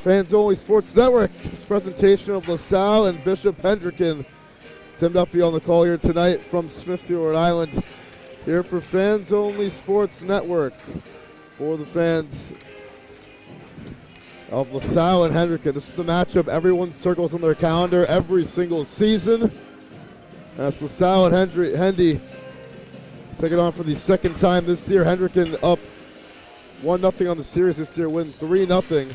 Fans Only Sports Network presentation of LaSalle and Bishop Hendricken. Tim Duffy on the call here tonight from Smithfield, Rhode Island. Here for Fans Only Sports Network. For the fans of LaSalle and Hendricken. This is the matchup everyone circles on their calendar every single season. That's LaSalle and Hendy taking on for the second time this year. Hendricken up 1-0 on the series this year, win 3-0.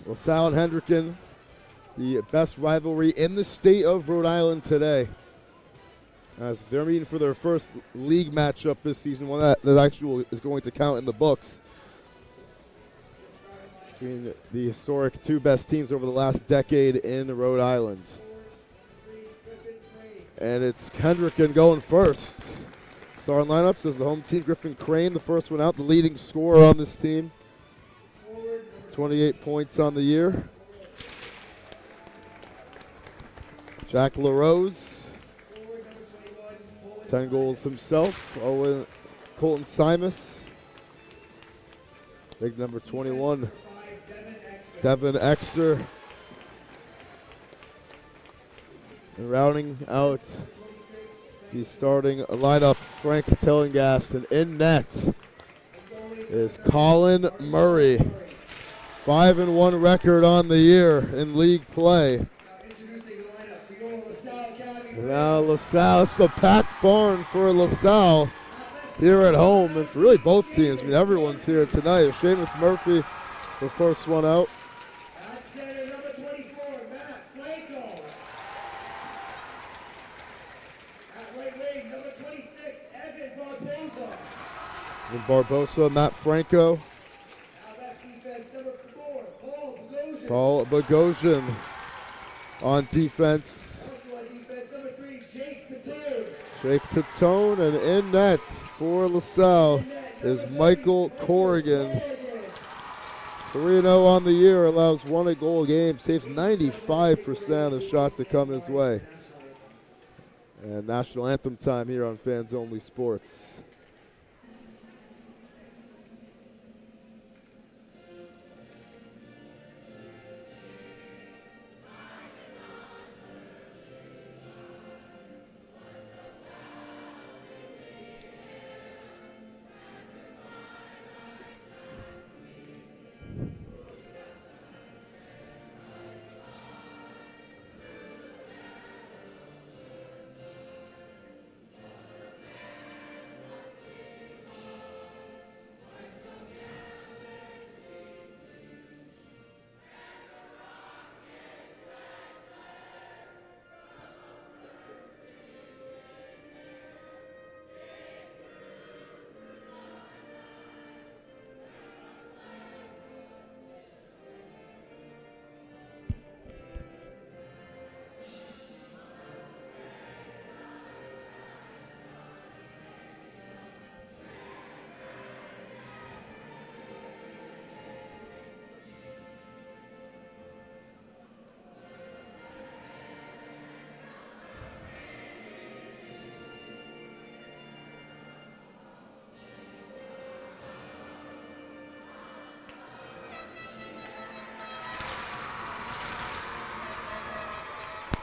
LaSalle and Hendricken, the best rivalry in the state of Rhode Island today, as they're meeting for their first league matchup this season, one that actually is going to count in the books, between the historic two best teams over the last decade in Rhode Island. And it's Hendricken going first. Starting lineups as the home team, Griffin Crane, the first one out, the leading scorer on this team. 28 points on the year. Jack LaRose, 10 goals himself. Colton Simus. Big number 21, Devin Exter. And rounding out the starting lineup, Frank Tillingast, and in net is Colin Murray. 5-1 record on the year in league play. Now LaSalle, it's the packed barn for LaSalle here at home, and for really both teams. I mean, everyone's here tonight. Seamus Murphy, the first one out. Number 24, Matt Franco. At right wing, number 26, Evan Barbosa. And Barbosa, Matt Franco. Paul Bogosian on defense. Also on defense, number 3, Jake Tatone. Jake Tatone, and in net for LaSalle is Michael Corrigan. 3-0 on the year, allows 1 goal a game, saves 95% of the shots that come his way. And national anthem time here on Fans Only Sports.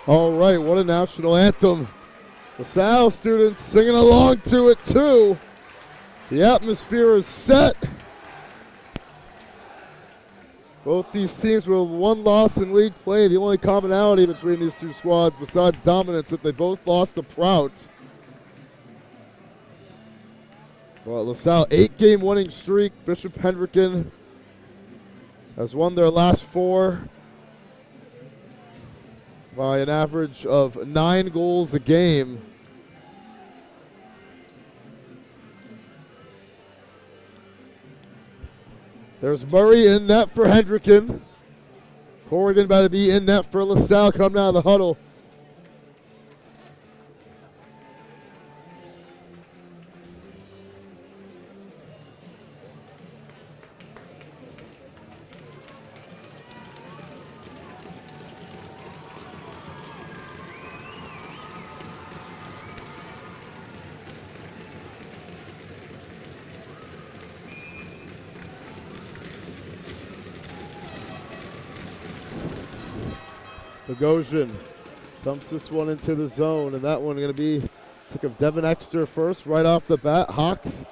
All right, what a national anthem. The Salle students singing along to it too. The atmosphere is set. Both these teams with one loss in league play. The only commonality between these two squads, besides dominance, that they both lost to Prout. Well, LaSalle 8-game winning streak. Bishop Hendricken has won their last 4 by an average of 9 goals a game. There's Murray in net for Hendricken. Corrigan about to be in net for LaSalle coming out of the huddle. Bogosian dumps this one into the zone, and that one going to be sick of Devin Exter first, right off the bat. Hawks,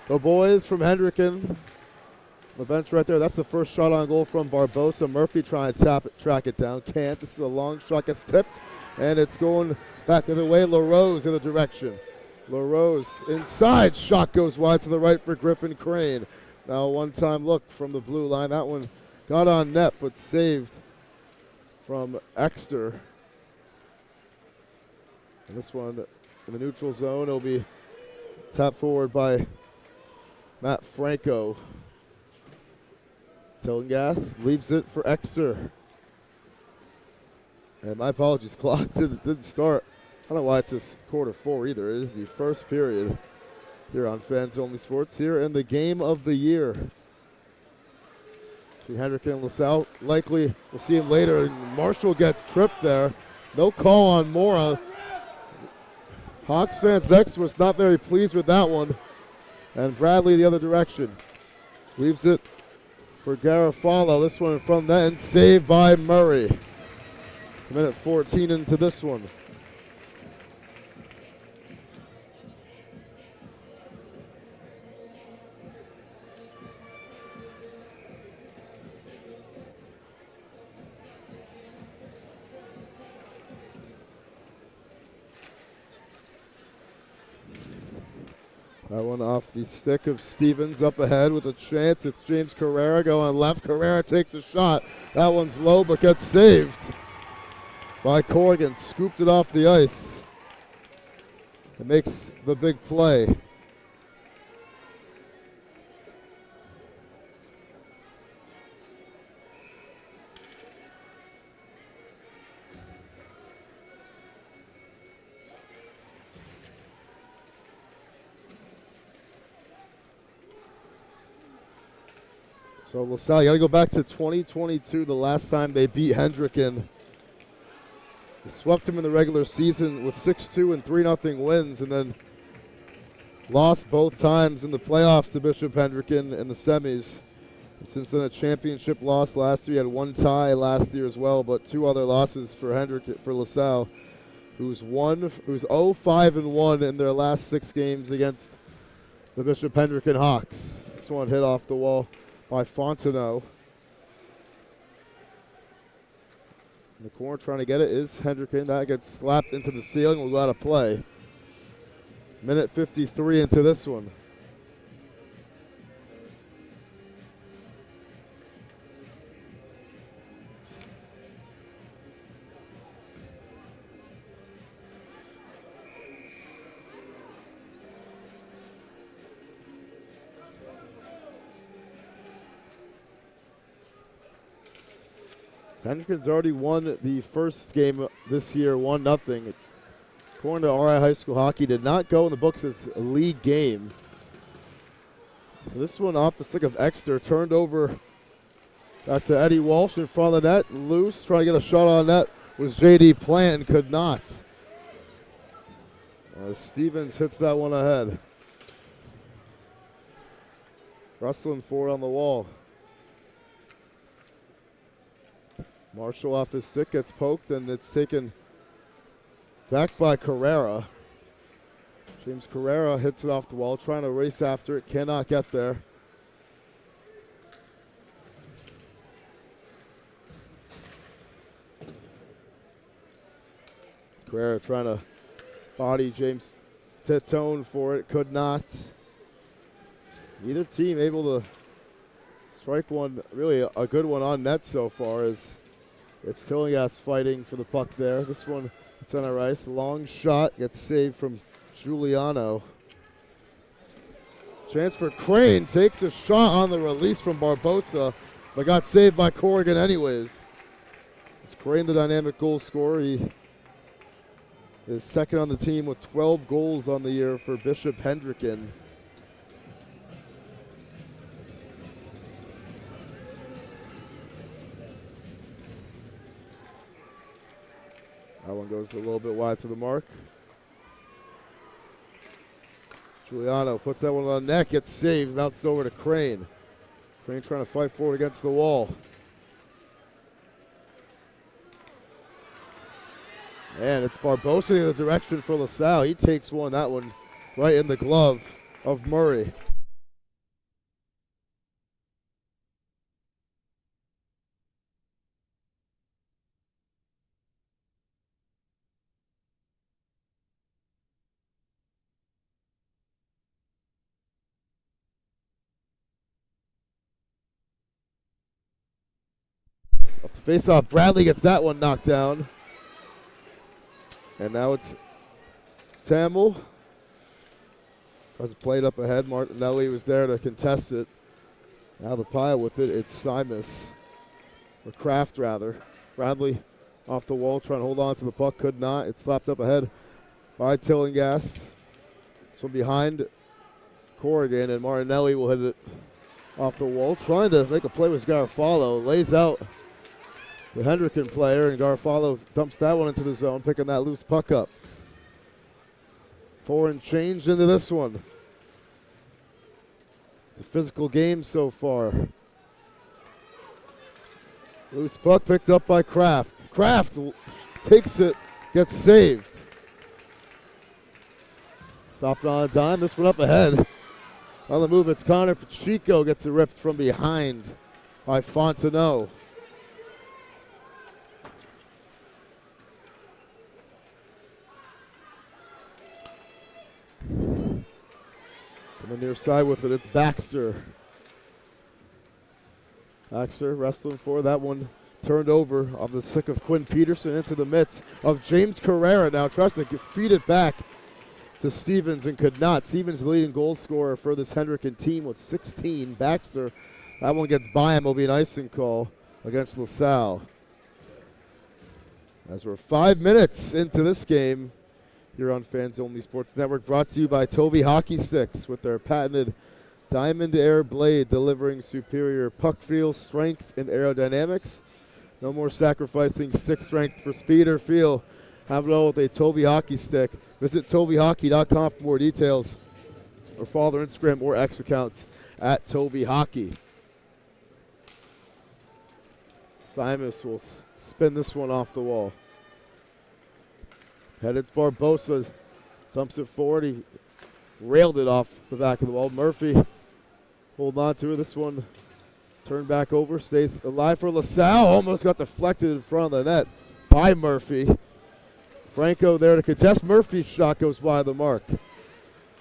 the boys from Hendricken. The bench right there. That's the first shot on goal from Barbosa. Murphy trying to track it down. Can't. This is a long shot. Gets tipped, and it's going back the other way. LaRose in the direction. LaRose inside. Shot goes wide to the right for Griffin Crane. Now a one-time look from the blue line. That one got on net, but saved from Exter. And this one in the neutral zone, it'll be tapped forward by Matt Franco. Tillingas leaves it for Exter. And my apologies, clock didn't start. I don't know why it's just quarter 4 either. It is the first period here on Fans Only Sports, here in the game of the year. Hendricken and LaSalle, likely we'll see him later. Marshall gets tripped there. No call on Mora. Hawks fans next was not very pleased with that one. And Bradley the other direction. Leaves it for Garofalo. This one in front of that, and saved by Murray. Minute 14 into this one. That one off the stick of Stevens, up ahead with a chance. It's James Carrera going left. Carrera takes a shot. That one's low but gets saved by Corrigan. Scooped it off the ice. It makes the big play. So LaSalle, you got to go back to 2022, the last time they beat Hendricken. They swept him in the regular season with 6-2 and 3-0 wins, and then lost both times in the playoffs to Bishop Hendricken in the semis. Since then, a championship loss last year. He had one tie last year as well, but 2 other losses for Hendricken, for LaSalle, who's 0-5-1 in their last 6 games against the Bishop Hendricken Hawks. This one hit off the wall by Fontenot. In the corner trying to get it is Hendricken. That gets slapped into the ceiling. We'll go out of play. Minute 53 into this one. Hendricken's already won the first game this year, 1-0. According to RI High School Hockey, did not go in the books as a league game. So this one off the stick of Exter, turned over back to Eddie Walsh in front of the net. Loose, trying to get a shot on net was J.D. Plant and could not. Stevens hits that one ahead. Rustling forward on the wall. Marshall off his stick, gets poked, and it's taken back by Carrera. James Carrera hits it off the wall, trying to race after it, cannot get there. Carrera trying to body James Titone for it, could not. Either team able to strike one, really a good one on net so far, as it's Tillinghast fighting for the puck there. This one, center ice, long shot, gets saved from Giuliano. Chance for Crane, takes a shot on the release from Barbosa, but got saved by Corrigan anyways. It's Crane, the dynamic goal scorer. He is second on the team with 12 goals on the year for Bishop Hendricken. That one goes a little bit wide to the mark. Giuliano puts that one on the net, gets saved, bounces over to Crane. Crane trying to fight forward against the wall. And it's Barbosa in the direction for LaSalle. He takes one, that one right in the glove of Murray. Off the face-off, Bradley gets that one knocked down. And now it's Tamil. Tries to play it up ahead. Martinelli was there to contest it. Now the pile with it, it's Simus. Or Kraft, rather. Bradley off the wall, trying to hold on to the puck. Could not. It's slapped up ahead by Tillinghast. This one behind Corrigan, and Martinelli will hit it off the wall. Trying to make a play with Garofalo. Lays out the Hendricken player, and Garofalo dumps that one into the zone, picking that loose puck up. 4 and change into this one. It's a physical game so far. Loose puck picked up by Kraft. Kraft takes it, gets saved. Stopped on a dime, this one up ahead. On the move, it's Connor Pacheco, gets it ripped from behind by Fontenot. Coming near side with it, it's Baxter. Baxter wrestling for that one, turned over off the stick of Quinn Peterson into the midst of James Carrera. Now tries to feed it back to Stevens and could not. Stevens, the leading goal scorer for this Hendricken team with 16. Baxter, that one gets by him, will be an icing call against LaSalle. As we're 5 minutes into this game here on Fans Only Sports Network, brought to you by Toby Hockey Sticks with their patented Diamond Air blade, delivering superior puck feel, strength, and aerodynamics. No more sacrificing stick strength for speed or feel. Have it all with a Toby Hockey Stick. Visit TobyHockey.com for more details, or follow their Instagram or X accounts at Toby Hockey. Simus will spin this one off the wall. Headed Barbosa, dumps it forward. He railed it off the back of the wall. Murphy holding on to it. This one turned back over, stays alive for LaSalle. Almost got deflected in front of the net by Murphy. Franco there to contest. Murphy's shot goes by the mark.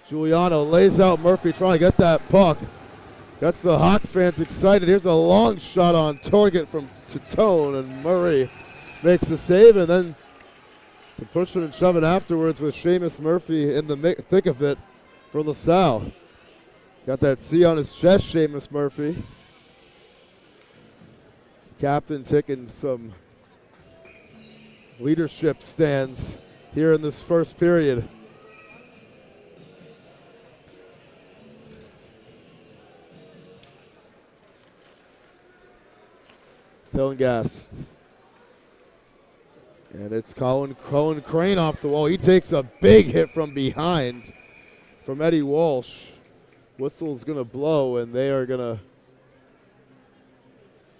Giuliano lays out Murphy trying to get that puck. Gets the Hawks fans excited. Here's a long shot on target from Titone, and Murray makes a save, and then some pushing and shoving afterwards with Seamus Murphy in the thick of it for LaSalle. Got that C on his chest, Seamus Murphy. Captain taking some leadership stands here in this first period. Tillinghast. And it's Colin Crane off the wall. He takes a big hit from behind from Eddie Walsh. Whistle's going to blow, and they are going to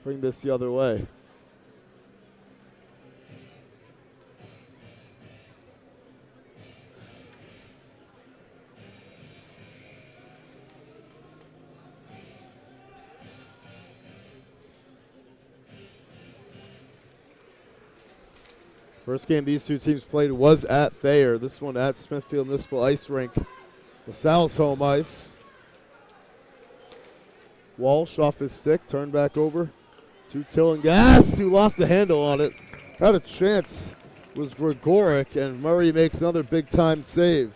bring this the other way. First game these two teams played was at Thayer. This one at Smithfield Municipal Ice Rink. LaSalle's home ice. Walsh off his stick, turned back over to Tillingas, who lost the handle on it. Had a chance, was Gregoric, and Murray makes another big time save.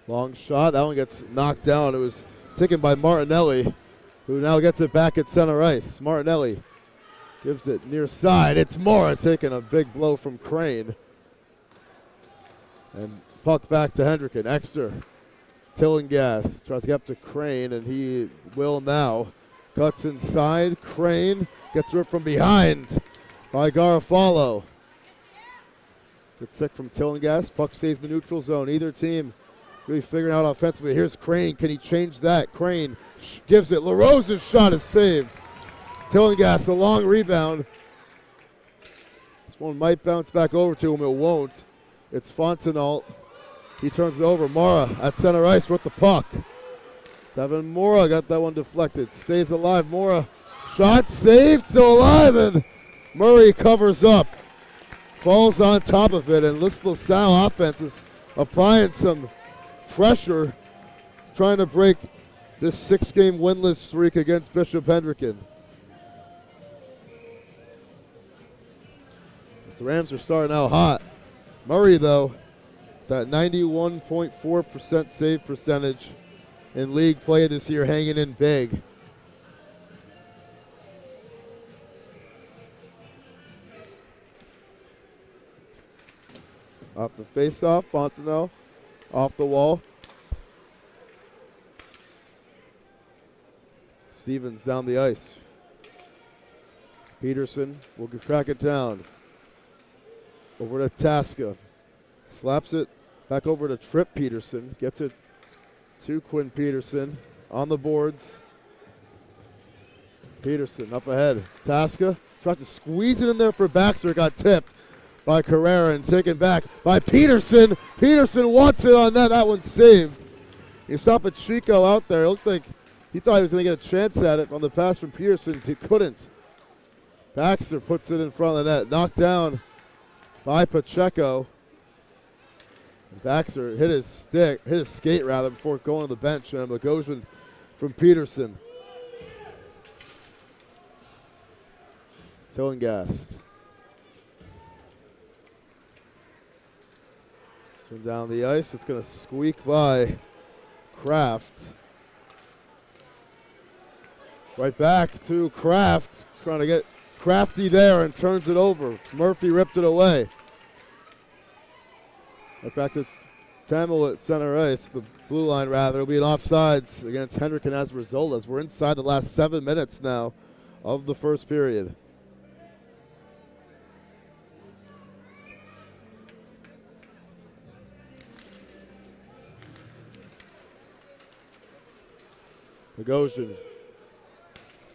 Long shot, that one gets knocked down. It was taken by Martinelli, who now gets it back at center ice. Martinelli gives it near side. It's Mora taking a big blow from Crane. And puck back to Hendricken. Extra. Tillingas tries to get up to Crane, and he will now. Cuts inside. Crane gets ripped from behind by Garofalo. Good stick from Tillingas. Puck stays in the neutral zone. Either team really figuring out offensively. Here's Crane. Can he change that? Crane gives it. LaRosa's shot is saved. Tillingas, a long rebound. This one might bounce back over to him. It won't. It's Fontenot. He turns it over. Mora at center ice with the puck. Devin Mora got that one deflected. Stays alive. Mora. Shot saved. Still alive. And Murray covers up. Falls on top of it. And this LaSalle offense is applying some pressure, trying to break this 6-game winless streak against Bishop Hendricken. The Rams are starting out hot. Murray, though, that 91.4% save percentage in league play this year, hanging in big. Off the face-off, Fontenot off the wall. Stevens down the ice. Peterson will track it down. Over to Tasca. Slaps it back over to Tripp Peterson. Gets it to Quinn Peterson on the boards. Peterson up ahead. Tasca tries to squeeze it in there for Baxter. Got tipped by Carrera and taken back by Peterson. Peterson wants it on that. That one's saved. You saw Pacheco out there. It looked like he thought he was going to get a chance at it on the pass from Peterson. He couldn't. Baxter puts it in front of the net. Knocked down by Pacheco. Baxter hit his skate rather, before going to the bench. And a Bogosian from Peterson. Tillingas. Swing down the ice. It's going to squeak by Kraft. Right back to Kraft. Trying to get Crafty there and turns it over. Murphy ripped it away. Right back to Tamil at center ice. The blue line, rather. It'll be an offsides against Hendricken as a result, as we're inside the last 7 minutes now of the first period. Bogosian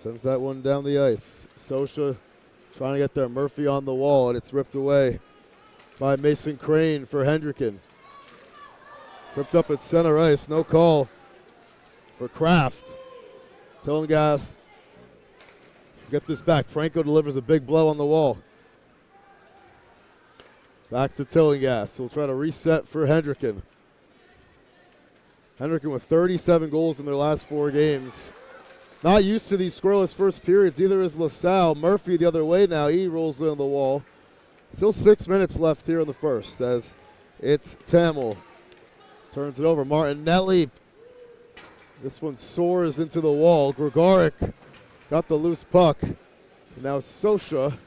sends that one down the ice. Sosha trying to get there. Murphy on the wall, and it's ripped away by Mason Crane for Hendricken. Tripped up at center ice. No call for Kraft. Tillingas get this back. Franco delivers a big blow on the wall. Back to Tillingas. We'll try to reset for Hendricken. Hendricken with 37 goals in their last 4 games. Not used to these scoreless first periods. Either is LaSalle. Murphy the other way now. He rolls in the wall. Still 6 minutes left here in the first, as it's Tamil. Turns it over. Martinelli. This one soars into the wall. Gregoric got the loose puck. And now Sosha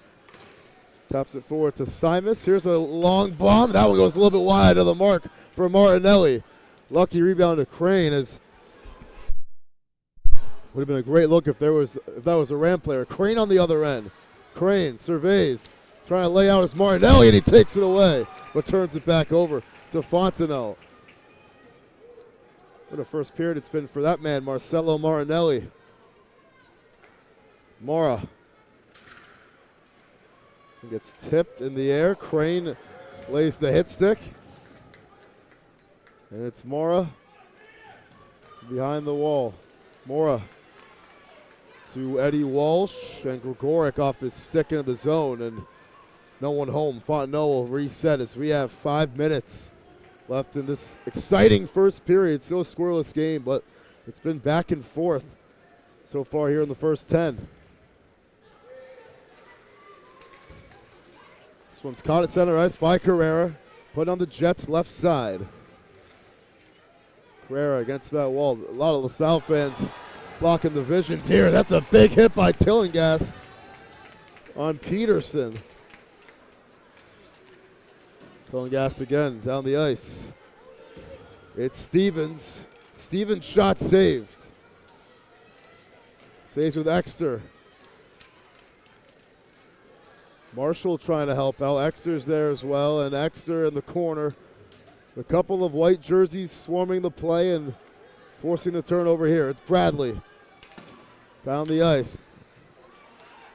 taps it forward to Simus. Here's a long bomb. That one goes a little bit wide of the mark for Martinelli. Lucky rebound to Crane, as would have been a great look if that was a Ram player. Crane on the other end. Crane surveys, trying to lay out his Martinelli, and he takes it away, but turns it back over to Fontenot. What a first period it's been for that man, Marcelo Martinelli. Mora. Gets tipped in the air. Crane lays the hit stick. And it's Mora behind the wall. Mora to Eddie Walsh, and Gregoric off his stick into the zone, and no one home. Fontenot will reset as we have 5 minutes left in this exciting first period. Still a scoreless game, but it's been back and forth so far here in the first 10. This one's caught at center ice by Carrera, put on the Jets' left side. Carrera against that wall. A lot of LaSalle fans blocking the visions here. That's a big hit by Tillingas on Peterson. Tillingas again down the ice. It's Stevens. Stevens' shot saved. Saves with Exter. Marshall trying to help out. Exter's there as well, and Exter in the corner. A couple of white jerseys swarming the play and forcing the turnover here. It's Bradley down the ice.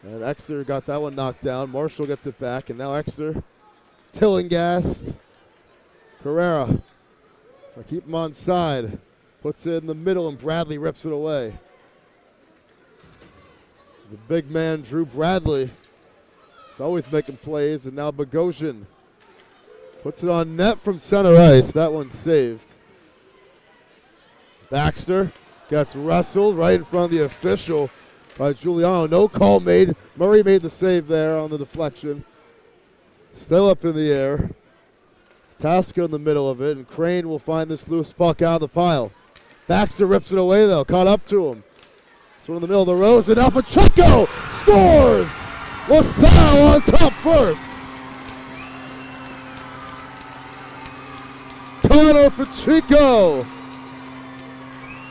And Exter got that one knocked down. Marshall gets it back, and now Exter. Tillingas. Carrera. I keep him on side. Puts it in the middle, and Bradley rips it away. The big man, Drew Bradley, is always making plays, and now Bogosian puts it on net from center ice. That one's saved. Baxter gets wrestled right in front of the official by Giuliano. No call made. Murray made the save there on the deflection. Still up in the air. It's Tasker in the middle of it, and Crane will find this loose puck out of the pile. Baxter rips it away, though. Caught up to him. This one in the middle of the rows, and now Pacheco scores! LaSalle on top first. Connor Pacheco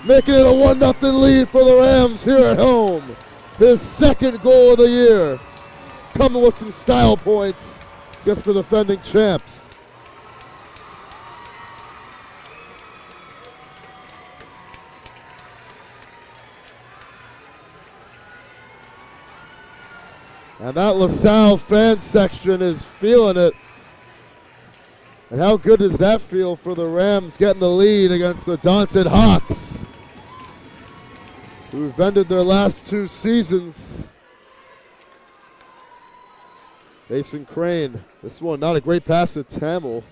making it a 1-0 lead for the Rams here at home. His second goal of the year. Coming with some style points against the defending champs. And that LaSalle fan section is feeling it. And how good does that feel for the Rams getting the lead against the daunted Hawks, who've ended their last 2 seasons. Mason Crane. This one, not a great pass to Tamil.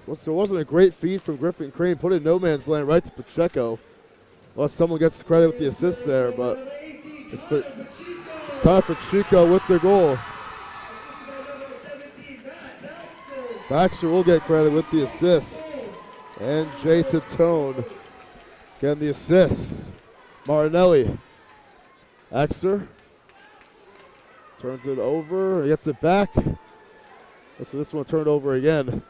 So it wasn't a great feed from Griffin. Crane put it in no man's land right to Pacheco. Well, someone gets the credit with the assist there, but it's Connor Pacheco with the goal. Baxter will get credit with the assist. And Jay Tatone getting the assist. Martinelli. Exter turns it over, gets it back. So this one turned over again.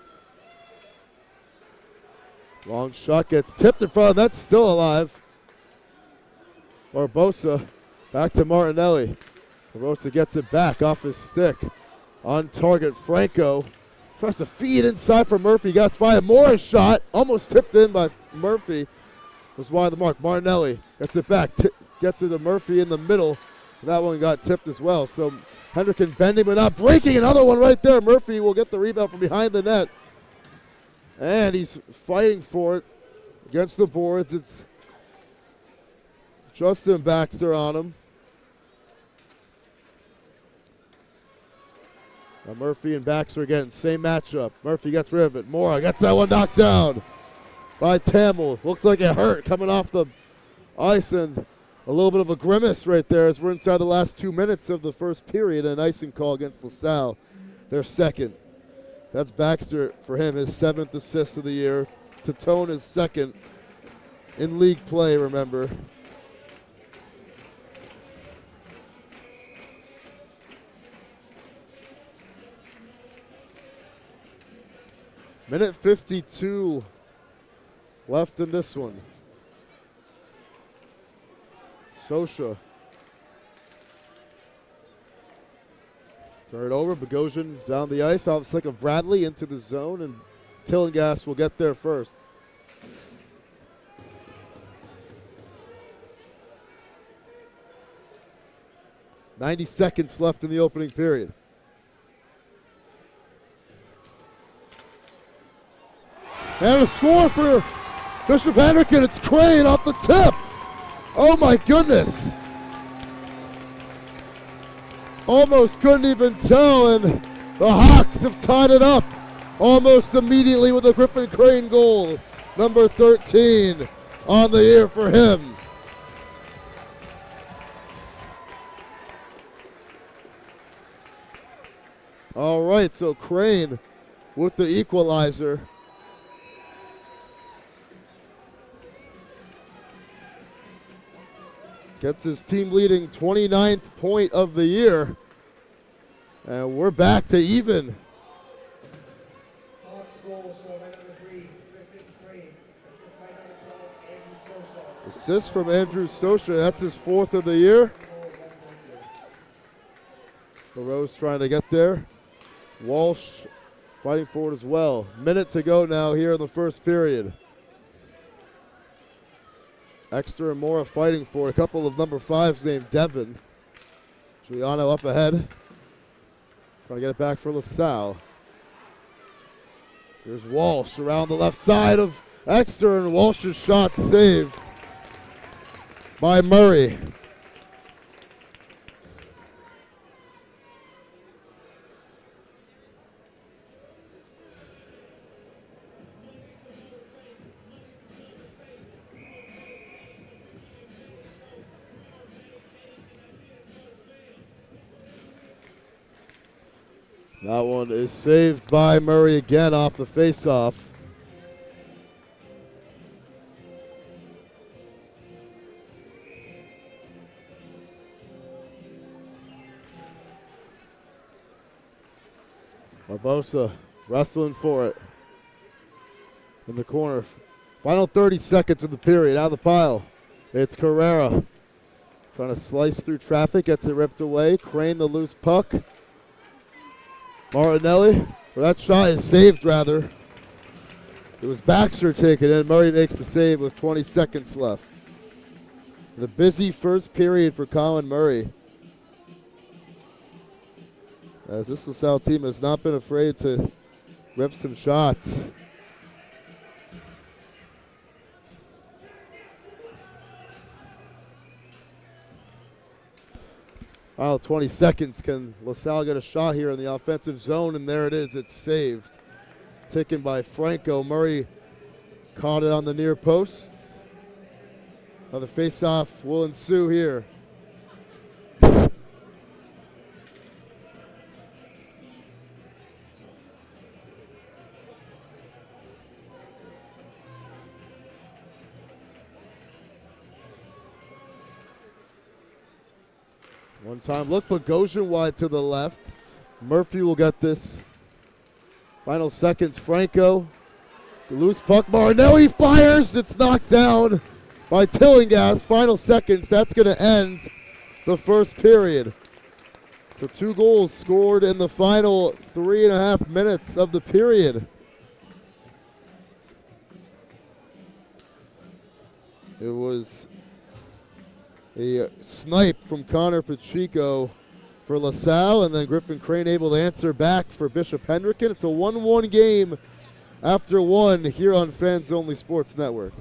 Long shot gets tipped in front, that's still alive. Barbosa back to Martinelli. Barbosa gets it back off his stick. On target, Franco tries to feed inside for Murphy. Got by a Morris shot, almost tipped in by Murphy. Was wide of the mark. Martinelli gets it back, gets it to Murphy in the middle. That one got tipped as well. So Hendricken bending but not breaking. Another one right there. Murphy will get the rebound from behind the net. And he's fighting for it against the boards. It's Justin Baxter on him. Now Murphy and Baxter again, same matchup. Murphy gets rid of it. Mora gets that one knocked down by Tamil. Looked like it hurt coming off the ice, and a little bit of a grimace right there as we're inside the last 2 minutes of the first period. An icing call against LaSalle, their second. That's Baxter for him, his 7th assist of the year. Tatone is second in league play, remember. Minute 52 left in this one. Sosha. Turn it over. Bogosian down the ice off the stick of Bradley into the zone, and Tillingas will get there first. 90 seconds left in the opening period. And a score for Bishop Hendricken. It's Crane off the tip. Oh my goodness. Almost couldn't even tell, and the Hawks have tied it up almost immediately with a Griffin Crane goal. Number 13 on the year for him. All right, so Crane with the equalizer. Gets his team leading 29th point of the year. And we're back to even. Hawks goal scored by number 3, Griffin Crane. Assist by number 12, Andrew Socha. Assist from Andrew Socha. That's his 4th of the year. LaRose trying to get there. Walsh fighting for it as well. Minute to go now here in the first period. Exeter and Mora fighting for it. A couple of number 5s named Devin. Giuliano up ahead. Trying to get it back for LaSalle. Here's Walsh around the left side of Exeter, and Walsh's shot saved by Murray. That one is saved by Murray again off the faceoff. Barbosa wrestling for it in the corner. Final 30 seconds of the period. Out of the pile. It's Carrera trying to slice through traffic. Gets it ripped away. Crane the loose puck. Martinelli, well, that shot is saved rather. It was Baxter taking it. Murray makes the save with 20 seconds left. And a busy first period for Colin Murray, as this LaSalle team has not been afraid to rip some shots. Final 20 seconds. Can LaSalle get a shot here in the offensive zone? And there it is. It's saved. Taken by Franco. Murray caught it on the near post. Another face-off will ensue here. One-time look, Bogosian wide to the left. Murphy will get this. Final seconds, Franco. The loose puck, Martinelli fires. It's knocked down by Tillinghast. Final seconds, that's going to end the first period. So 2 goals scored in the final 3.5 minutes of the period. It was a snipe from Connor Pacheco for LaSalle, and then Griffin Crane able to answer back for Bishop Hendricken. It's a 1-1 game after 1 here on Fans Only Sports Network.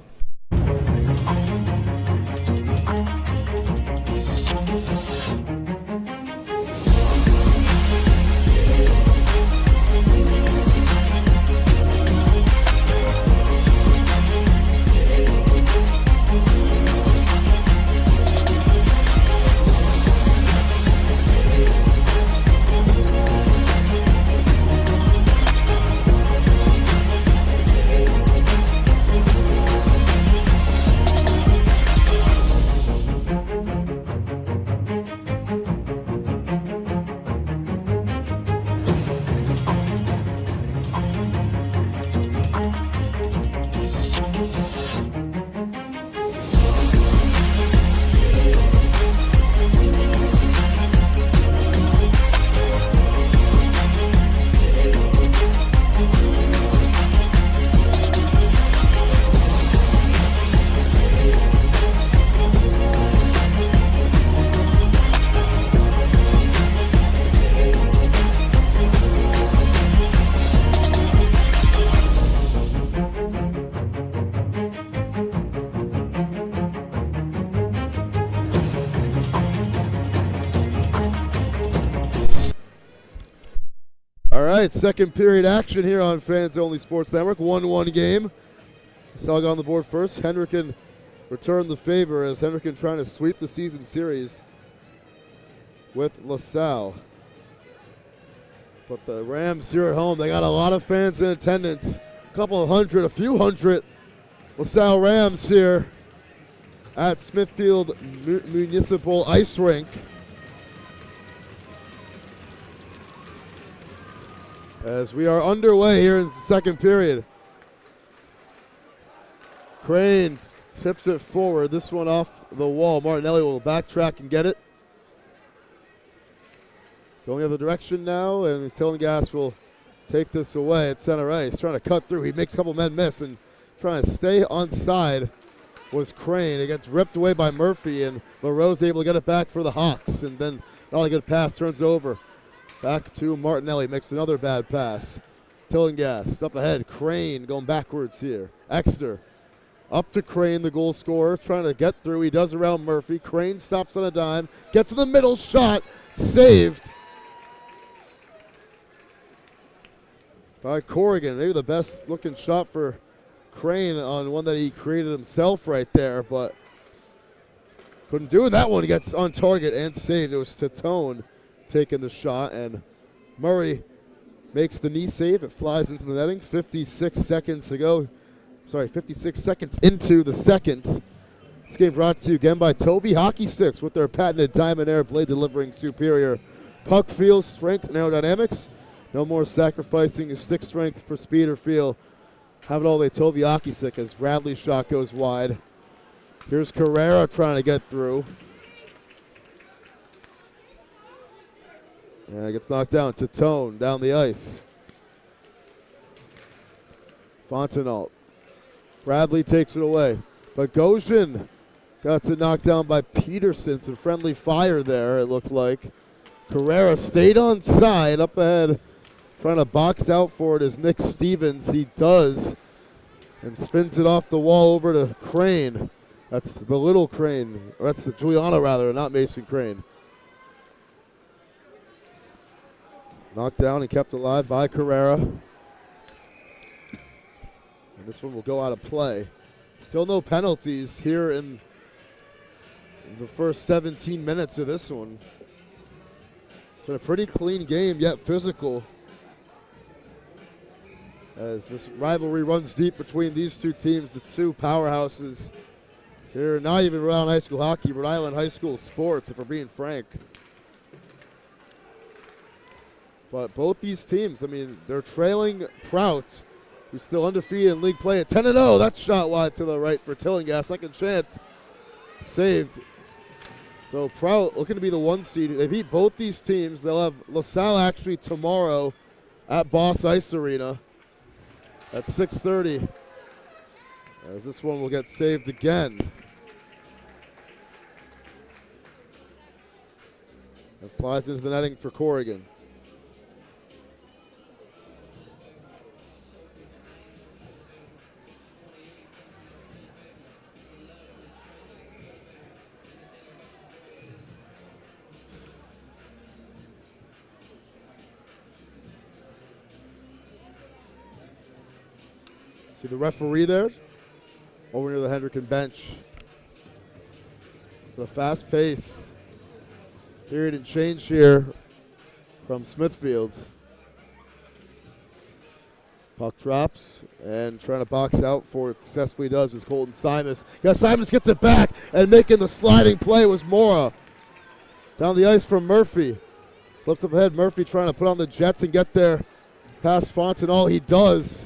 right, second period action here on Fans Only Sports Network. 1-1 game. Salle got on the board first. Hendricken returned the favor as Hendricken trying to sweep the season series with LaSalle. But the Rams here at home, they got a lot of fans in attendance. A few hundred LaSalle Rams here at Smithfield Municipal Ice Rink. As we are underway here in the second period. Crane tips it forward. This one off the wall. Martinelli will backtrack and get it. Going the other direction now, and Tillinghast will take this away at center ice. Trying to cut through. He makes a couple men miss, and trying to stay onside was Crane. It gets ripped away by Murphy, and Moreau's able to get it back for the Hawks. And then not a good pass, turns it over. Back to Martinelli, makes another bad pass. Tillinghast up ahead. Crane going backwards here. Exeter up to Crane, the goal scorer, trying to get through. He does around Murphy. Crane stops on a dime, gets in the middle, shot, saved by Corrigan. Maybe the best looking shot for Crane on one that he created himself right there, but couldn't do it. That one gets on target and saved. It was Tatone taking the shot, and Murray makes the knee save. It flies into the netting. 56 seconds to go. 56 seconds into the second. This game brought to you again by Toby Hockey Sticks with their patented Diamond Air blade delivering superior puck feel, strength, and aerodynamics. No more sacrificing your stick strength for speed or feel. Have it all day, Toby Hockey Stick, as Bradley's shot goes wide. Here's Carrera trying to get through. And it gets knocked down. Tatone down the ice. Fontenot. Bradley takes it away. Bogosian got it knocked down by Peterson. Some friendly fire there, it looked like. Carrera stayed on side up ahead. Trying to box out for it is Nick Stevens. He does. And spins it off the wall over to Crane. That's the little Crane. That's Giuliano, rather, not Mason Crane. Knocked down and kept alive by Carrera. And this one will go out of play. Still no penalties here in the first 17 minutes of this one. It's been a pretty clean game, yet physical. As this rivalry runs deep between these two teams, the two powerhouses here, not even Rhode Island High School hockey, Rhode Island High School sports, if we're being frank. But both these teams, I mean, they're trailing Prout, who's still undefeated in league play at 10-0. That shot wide to the right for Tillinghast. Second chance saved. So Prout looking to be the 1 seed. They beat both these teams. They'll have LaSalle actually tomorrow at Boss Ice Arena at 6:30. As this one will get saved again. It flies into the netting for Corrigan. See the referee there? Over near the Hendricken bench. The fast pace. Period and change here from Smithfield. Puck drops and trying to box out for it. Successfully does is Colton Simas. Yeah, Simas gets it back, and making the sliding play was Mora. Down the ice from Murphy. Flips up ahead. Murphy trying to put on the Jets and get there past Fontenot. He does.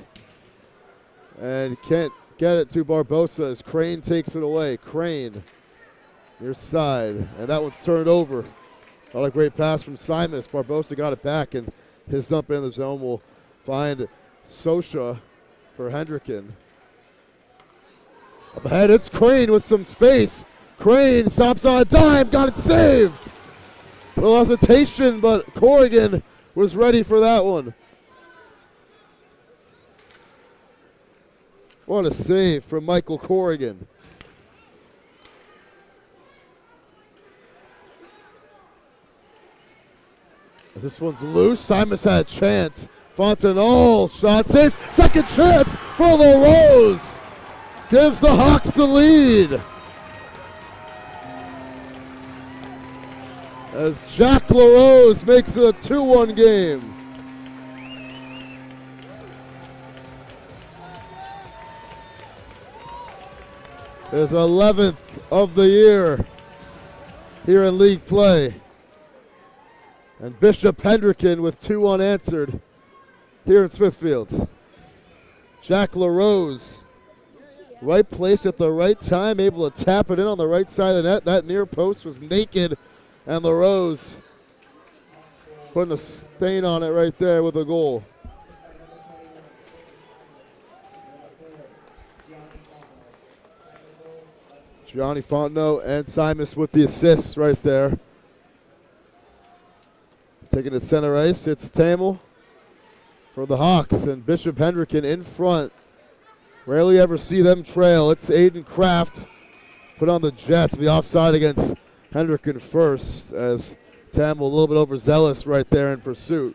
And can't get it to Barbosa as Crane takes it away. Crane, near side, and that one's turned over. Another great pass from Simas. Barbosa got it back, and his dump in the zone will find Sosha for Hendricken. Up ahead, it's Crane with some space. Crane stops on a dime, got it saved. A little hesitation, but Corrigan was ready for that one. What a save from Michael Corrigan. This one's loose. Simas had a chance. Fontenot, shot saves, second chance for LaRose. Gives the Hawks the lead. As Jack LaRose makes it a 2-1 game. His 11th of the year here in league play. And Bishop Hendricken with 2 unanswered here in Smithfield. Jack LaRose, right place at the right time, able to tap it in on the right side of the net. That near post was naked, and LaRose putting a stain on it right there with a goal. Gianni Fontenot and Simus with the assists right there. Taking it center ice, it's Tamel for the Hawks, and Bishop Hendricken in front. Rarely ever see them trail. It's Aiden Kraft put on the Jets. Be offside against Hendricken first, as Tamel a little bit overzealous right there in pursuit.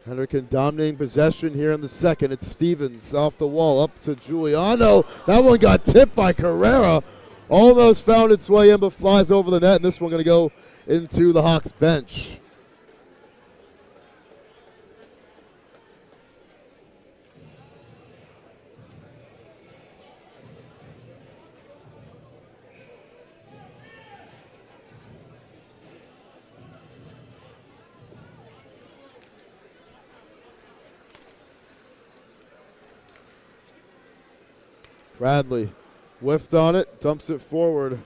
Hendricken dominating possession here in the second. It's Stevens off the wall up to Giuliano. That one got tipped by Carrera. Almost found its way in but flies over the net, and this one going to go into the Hawks bench. Bradley whiffed on it, dumps it forward,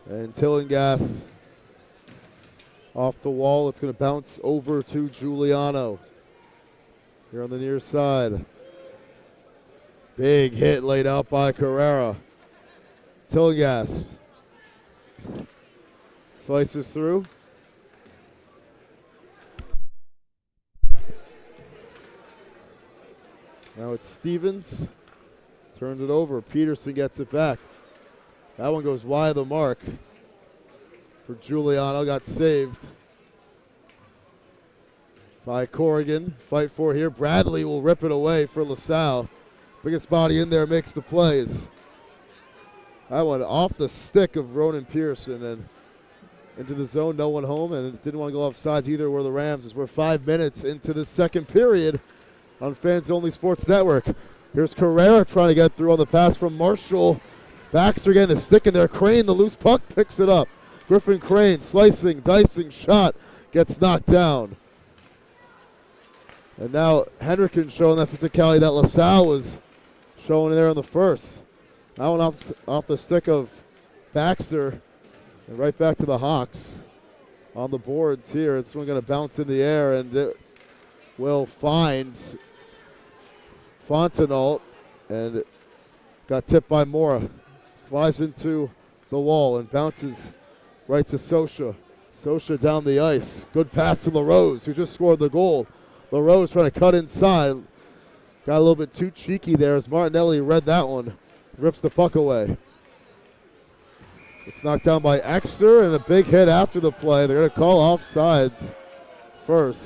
and Tillinghast off the wall. It's going to bounce over to Giuliano here on the near side. Big hit laid out by Carrera. Tillinghast slices through. Now it's Stevens. Turns it over. Peterson gets it back. That one goes wide of the mark for Giuliano. Got saved by Corrigan. Fight for here. Bradley will rip it away for LaSalle. Biggest body in there makes the plays. That one off the stick of Ronan Pearson and into the zone. No one home, and it didn't want to go off sides either were the Rams, as we're 5 minutes into the second period on Fans Only Sports Network. Here's Carrera trying to get through on the pass from Marshall. Baxter getting a stick in there. Crane, the loose puck, picks it up. Griffin Crane, slicing, dicing, shot, gets knocked down. And now Hendricken showing that physicality that LaSalle was showing there in the first. That one off the stick of Baxter. And right back to the Hawks on the boards here. It's one going to bounce in the air, and it will find Fontenot, and it got tipped by Mora. Flies into the wall and bounces right to Sosha. Sosha down the ice. Good pass to LaRose, who just scored the goal. LaRose trying to cut inside. Got a little bit too cheeky there as Martinelli read that one. Rips the puck away. It's knocked down by Exter, and a big hit after the play. They're going to call offsides first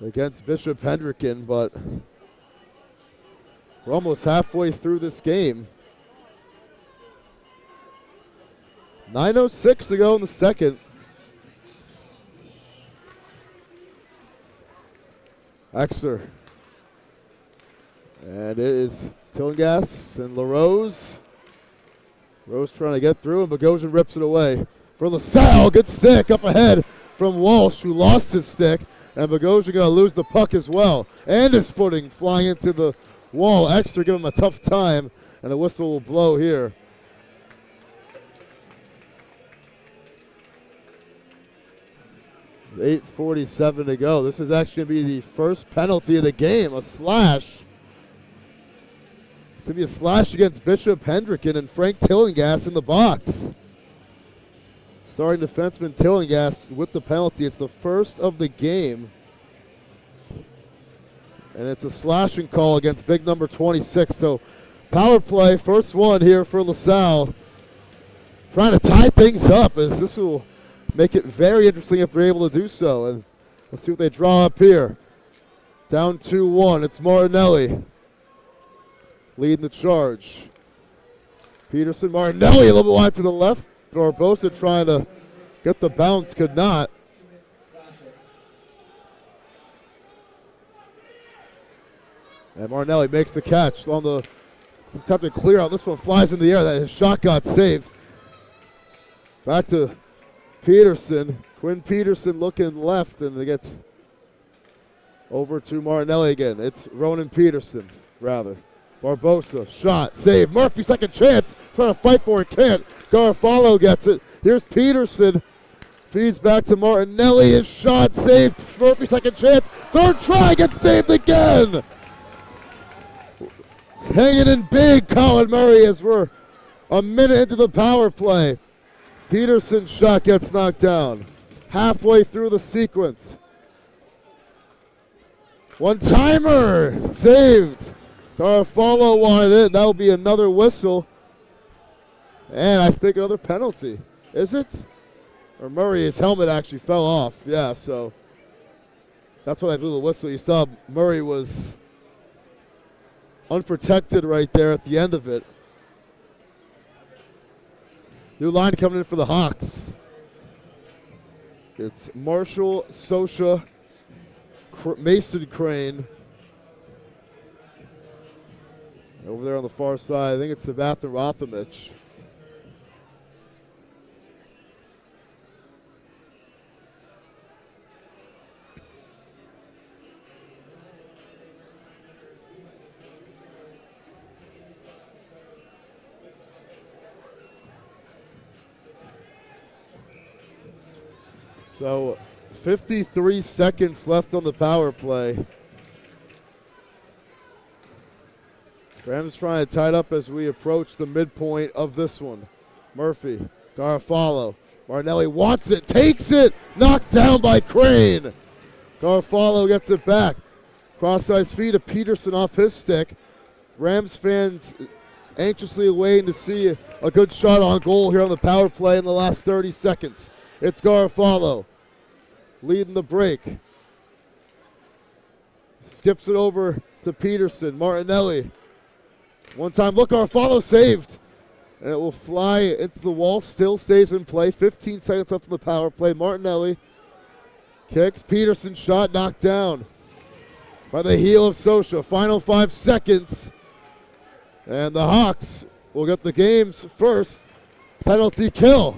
against Bishop Hendricken, but we're almost halfway through this game. 9:06 to go in the second. Exter. And it is Tillinghast and LaRose. Rose trying to get through, and Bogosian rips it away. For LaSalle, good stick up ahead from Walsh, who lost his stick. And Bogosian going to lose the puck as well. And his footing flying into the wall. Extra giving him a tough time, and a whistle will blow here. With 8:47 to go. This is actually going to be the first penalty of the game, a slash. It's going to be a slash against Bishop Hendricken and Frank Tillinghast in the box. Starting defenseman Tillinghast with the penalty. It's the first of the game. And it's a slashing call against big number 26. So power play, first one here for LaSalle. Trying to tie things up, as this will make it very interesting if they're able to do so. And let's see what they draw up here. Down 2-1, it's Martinelli leading the charge. Peterson, Martinelli a little bit wide to the left. Barbosa trying to get the bounce, could not. And Martinelli makes the catch on the attempt to clear out. This one flies in the air. That his shot got saved. Back to Peterson. Quinn Peterson looking left, and it gets over to Martinelli again. It's Ronan Peterson, rather. Barbosa, shot, save. Murphy, second chance. Trying to fight for it, can't. Garofalo gets it. Here's Peterson. Feeds back to Martinelli. His shot saved. Murphy, second chance. Third try, gets saved again. Hanging in big, Colin Murray, as we're a minute into the power play. Peterson's shot gets knocked down. Halfway through the sequence. One-timer, saved. Garofalo wanted it. That'll be another whistle. And I think another penalty. Is it? Or Murray, his helmet actually fell off. Yeah, so that's why they blew the whistle. You saw Murray was unprotected right there at the end of it. New line coming in for the Hawks. It's Marshall, Sosha, Mason Crane. Over there on the far side, I think it's Sabathan Rothamich. So 53 seconds left on the power play. Rams trying to tie it up as we approach the midpoint of this one. Murphy, Garofalo. Martinelli wants it, takes it, knocked down by Crane. Garofalo gets it back. Cross-ice feed of Peterson off his stick. Rams fans anxiously waiting to see a good shot on goal here on the power play in the last 30 seconds. It's Garofalo leading the break. Skips it over to Peterson. Martinelli. One time look, Garofalo saved. And it will fly into the wall, still stays in play. 15 seconds left on the power play. Martinelli kicks. Peterson shot knocked down by the heel of Sosha. Final 5 seconds. And the Hawks will get the game's first penalty kill.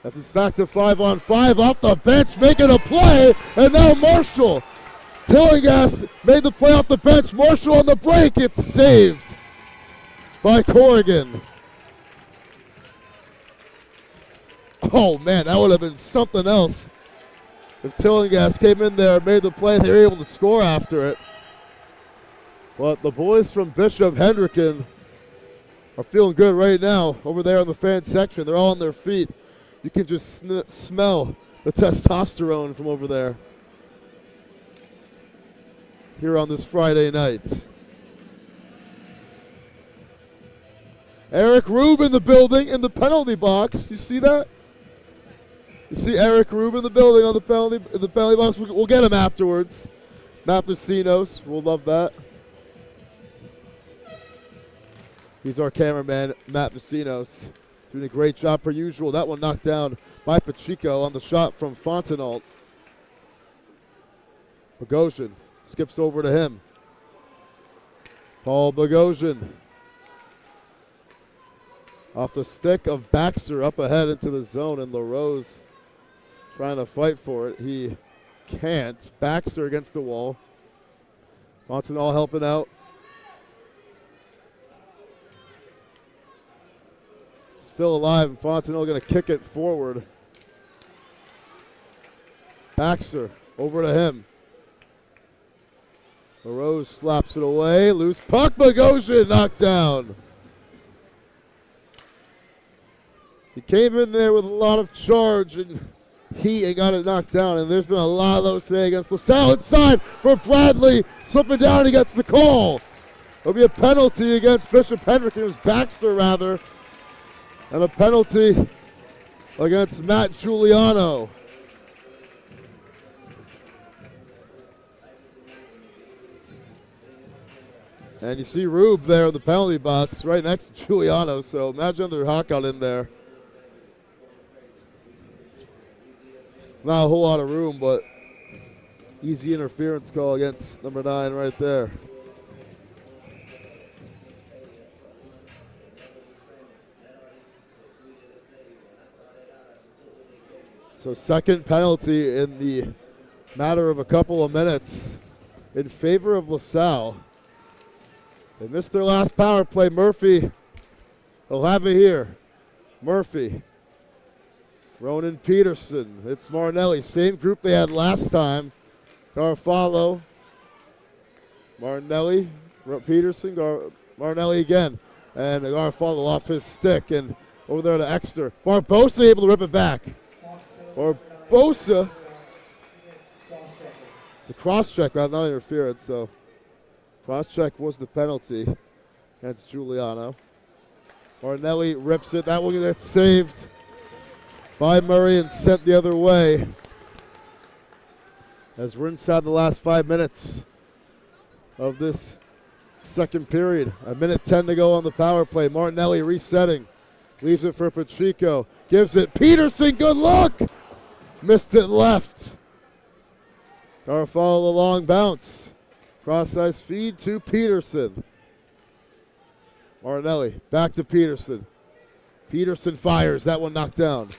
As it's back to 5-on-5 off the bench, making a play, and now Marshall. Tillinghast made the play off the bench. Marshall on the break, it's saved by Corrigan. Oh man, that would have been something else if Tillinghast came in there, made the play, they were able to score after it. But the boys from Bishop Hendricken are feeling good right now over there in the fan section. They're all on their feet. You can just smell the testosterone from over there here on this Friday night. Eric Rube in the building in the penalty box. You see that? You see Eric Rube in the building on the penalty box. We'll get him afterwards. Matt Lucinos, we'll love that. He's our cameraman, Matt Lucinos. Doing a great job per usual. That one knocked down by Pacheco on the shot from Fontenot. Bogosian skips over to him. Paul Bogosian. Off the stick of Baxter up ahead into the zone, and LaRose trying to fight for it. He can't. Baxter against the wall. Fontenot helping out. Still alive, and Fontenot going to kick it forward. Baxter over to him. LaRose slaps it away. Loose puck. Bogosian knocked down. He came in there with a lot of charge and heat and got it knocked down. And there's been a lot of those today against LaSalle. Inside for Bradley. Slipping down. He gets the call. There'll be a penalty against Bishop Hendricken. It was Baxter, rather. And a penalty against Matt Giuliano. And you see Rube there in the penalty box right next to Giuliano. So imagine their hot got in there. Not a whole lot of room, but easy interference call against number 9 right there. So second penalty in the matter of a couple of minutes in favor of LaSalle. They missed their last power play. Murphy will have it here. Murphy. Ronan Peterson. It's Martinelli. Same group they had last time. Garofalo. Martinelli. Peterson. Martinelli again. And Garofalo off his stick. And over there to Exeter. Barbosa able to rip it back. Barbosa. It's a cross-check, not interference. So cross-check was the penalty against Giuliano. Martinelli rips it. That one gets saved by Murray and sent the other way. As we're inside the last 5 minutes of this second period. 1:10 to go on the power play. Martinelli resetting. Leaves it for Pacheco. Gives it. Peterson, good look! Missed it left. Garofalo, the long bounce. Cross-ice feed to Peterson. Martinelli, back to Peterson. Peterson fires. That one knocked down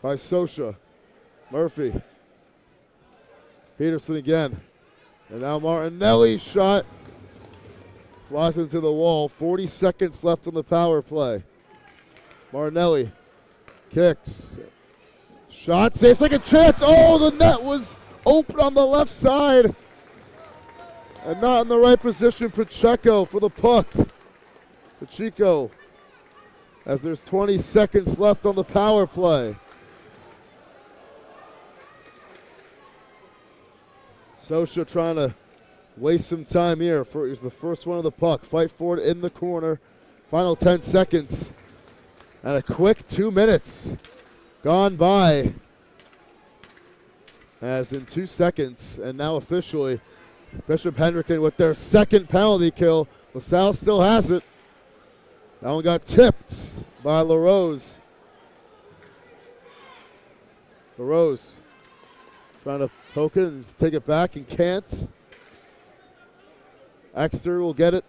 by Sosha. Murphy. Peterson again. And now Martinelli's shot flies into the wall. 40 seconds left on the power play. Martinelli kicks. Shot, saves, second chance. Oh, the net was open on the left side. And not in the right position. Pacheco for the puck. Pacheco, as there's 20 seconds left on the power play. Sosha trying to waste some time here. He's the first one of the puck. Fight for it in the corner. Final 10 seconds. And a quick 2 minutes gone by. As in 2 seconds, and now officially, Bishop Hendricken with their second penalty kill. LaSalle still has it. That one got tipped by LaRose. LaRose trying to poke it and take it back and can't. Exeter will get it.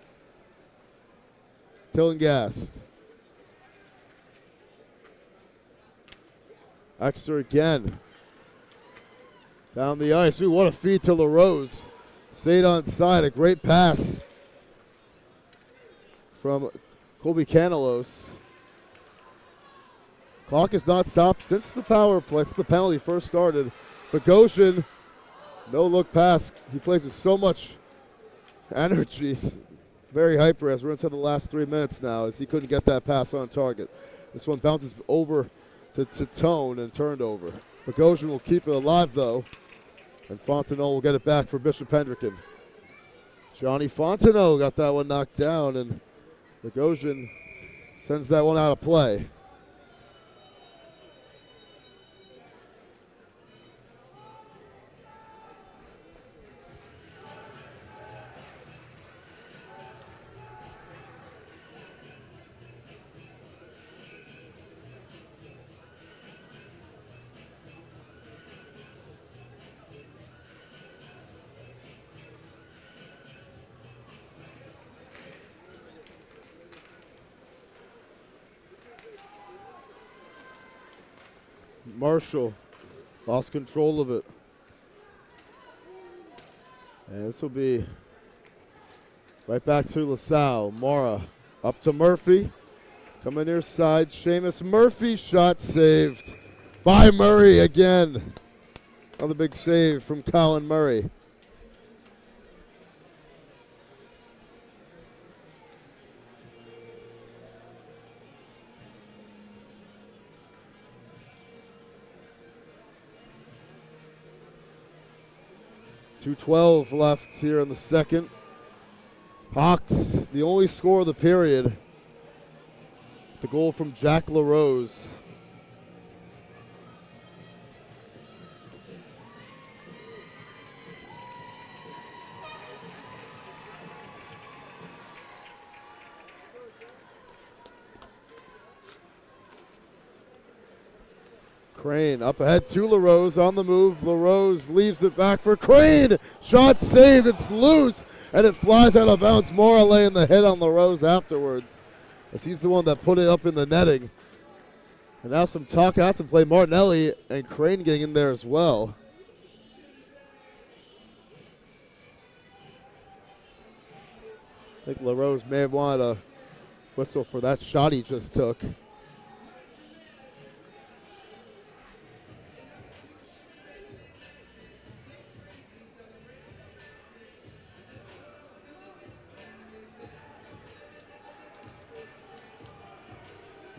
Tillingast. Exeter again. Down the ice. Ooh, what a feed to LaRose. Stayed on side. A great pass from Colby Canalos. Clock has not stopped since the power play, since the penalty first started. Bogosian, no look pass. He plays with so much energy. Very hyper as we're into the last 3 minutes now, as he couldn't get that pass on target. This one bounces over to Tone and turned over. Bogosian will keep it alive though. And Fontenot will get it back for Bishop Hendricken. Johnny Fontenot got that one knocked down, and Bogosian sends that one out of play. Marshall lost control of it. And this will be right back to LaSalle. Mara up to Murphy. Coming near side. Seamus Murphy shot saved by Murray again. Another big save from Colin Murray. 2:12 left here in the second. Hawks, the only score of the period. The goal from Jack LaRose. Crane up ahead to LaRose on the move. LaRose leaves it back for Crane. Shot saved. It's loose and it flies out of bounds. Mora laying the hit on LaRose afterwards, as he's the one that put it up in the netting. And now some talk after play. Martinelli and Crane getting in there as well. I think LaRose may have wanted a whistle for that shot he just took.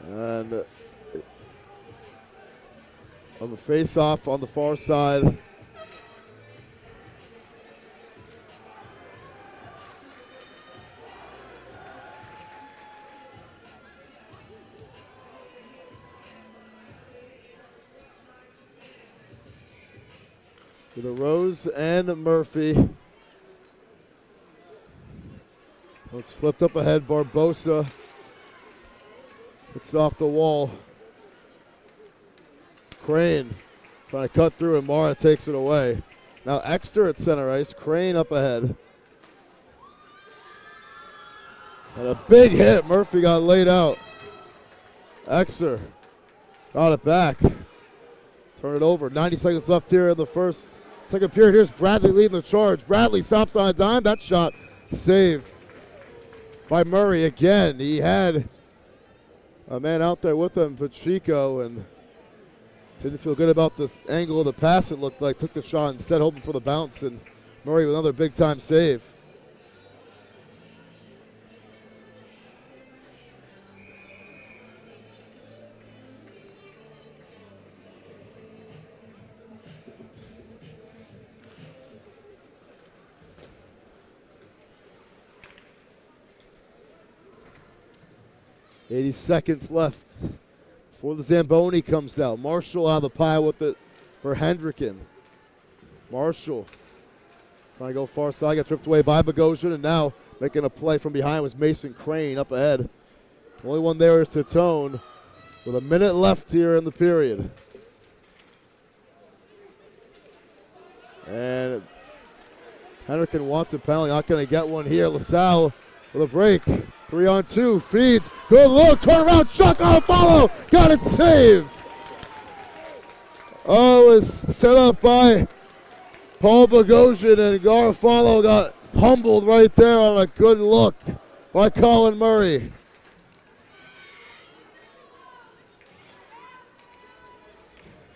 And on the face-off on the far side, with LaRose and Murphy. It's flipped up ahead. Barbosa. It's off the wall. Crane trying to cut through, and Mara takes it away. Now Exeter at center ice. Crane up ahead. And a big hit. Murphy got laid out. Exeter got it back. Turn it over. 90 seconds left here in the second period. Here's Bradley leading the charge. Bradley stops on a dime. That shot saved by Murray again. He had a man out there with him, Pacheco, and didn't feel good about the angle of the pass, it looked like. Took the shot instead, hoping for the bounce, and Murray with another big-time save. .80 seconds left before the Zamboni comes out. Marshall out of the pile with it for Hendricken. Marshall trying to go far side, got tripped away by Bogosian, and now making a play from behind was Mason Crane up ahead. The only one there is Tatone with a minute left here in the period. And Hendricken wants a penalty, not going to get one here. LaSalle with a break. 3-on-2, feeds, good look, turn around, shot, on follow, got it saved. Oh, it was set up by Paul Bogosian, and Garofalo got humbled right there on a good look by Colin Murray.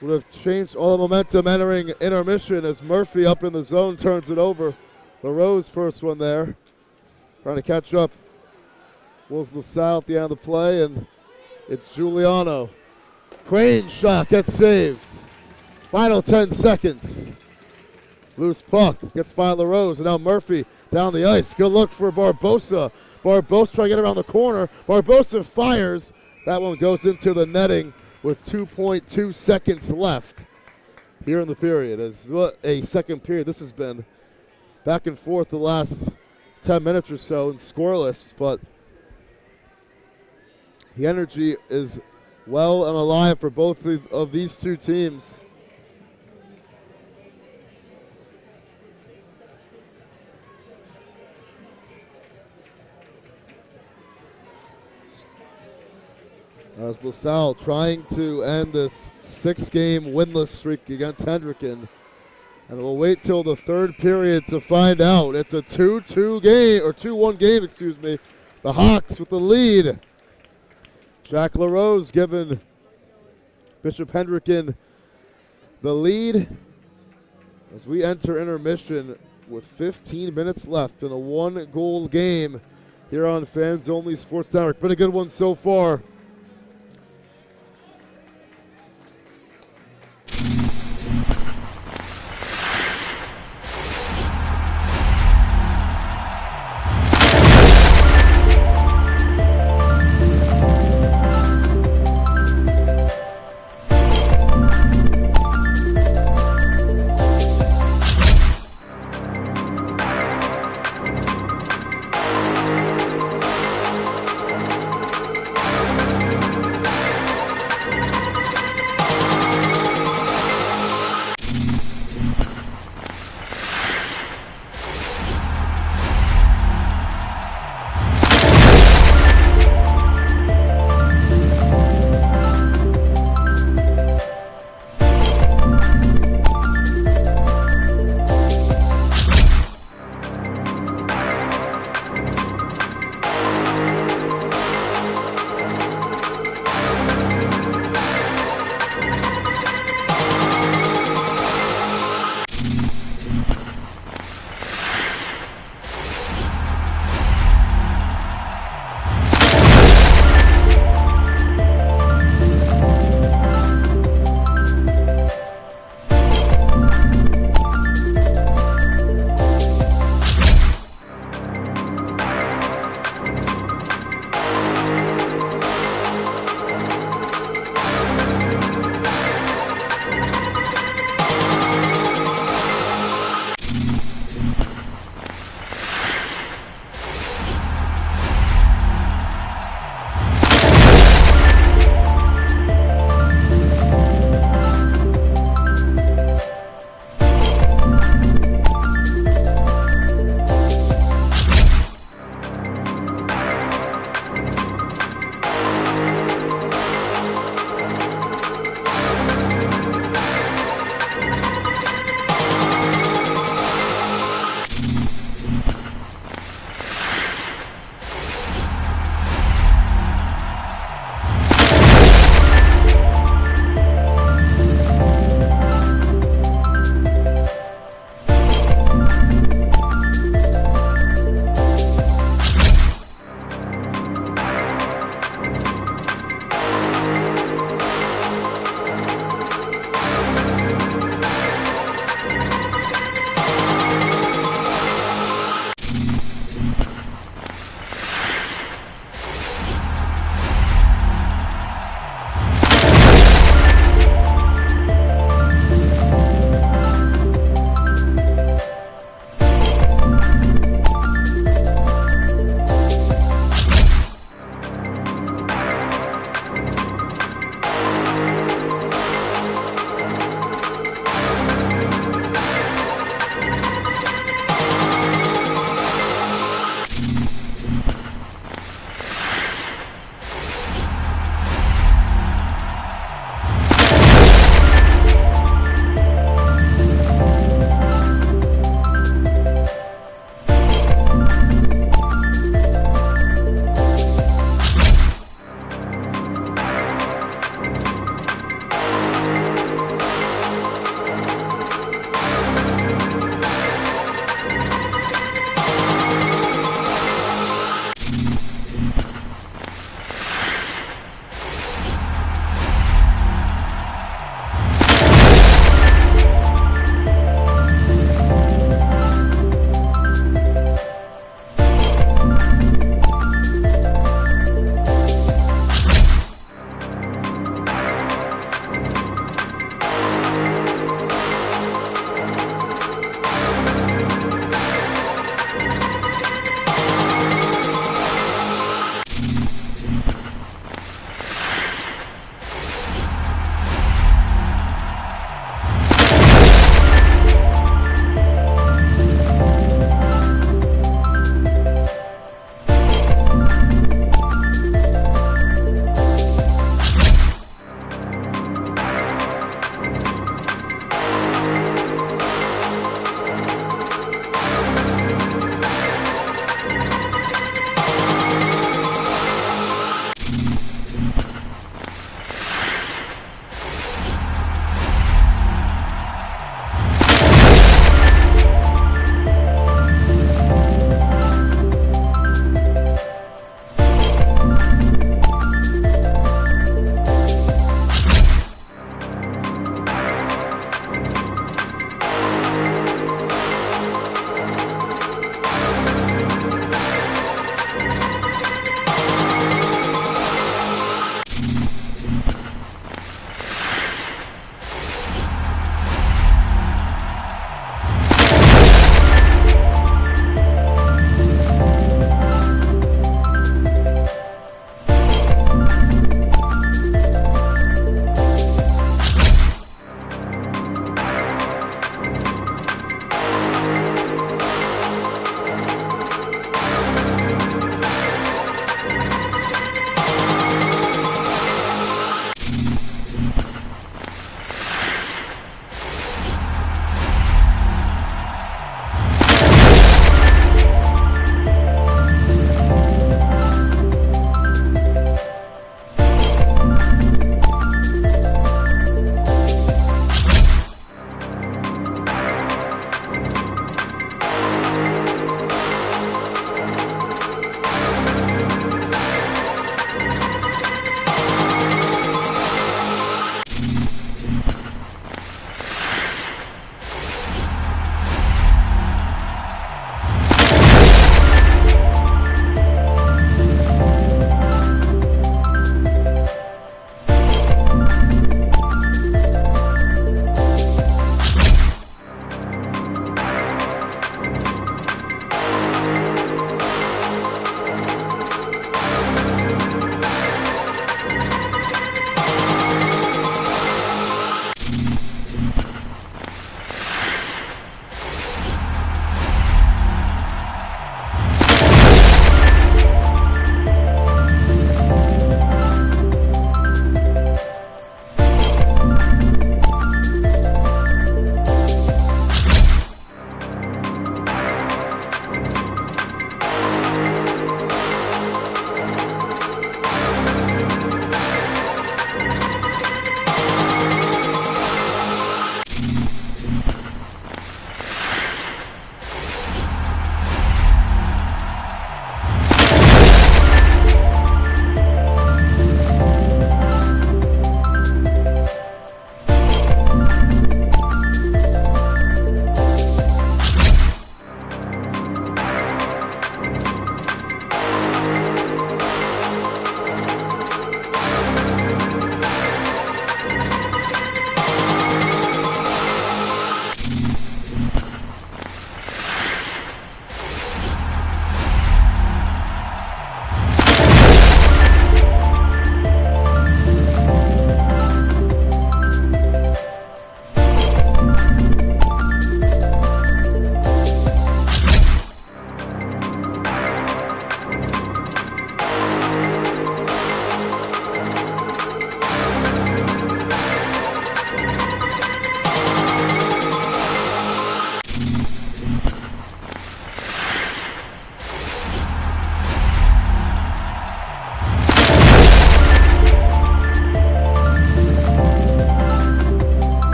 Would have changed all the momentum entering intermission as Murphy up in the zone turns it over. LaRose first one there, trying to catch up. Wills LaSalle at the end of the play, and it's Giuliano. Crane shot gets saved. Final 10 seconds. Loose puck gets by LaRose, and now Murphy down the ice. Good look for Barbosa. Barbosa trying to get around the corner. Barbosa fires. That one goes into the netting with 2.2 seconds left here in the period. As what a second period this has been. Back and forth the last 10 minutes or so and scoreless, but the energy is well and alive for both of these two teams. As LaSalle trying to end this 6-game winless streak against Hendricken. And we'll wait till the third period to find out. It's a 2-2 game, or 2-1 game, excuse me. The Hawks with the lead. Jack LaRose giving Bishop Hendricken the lead as we enter intermission with 15 minutes left in a 1-goal game here on Fans Only Sports Network. Been a good one so far.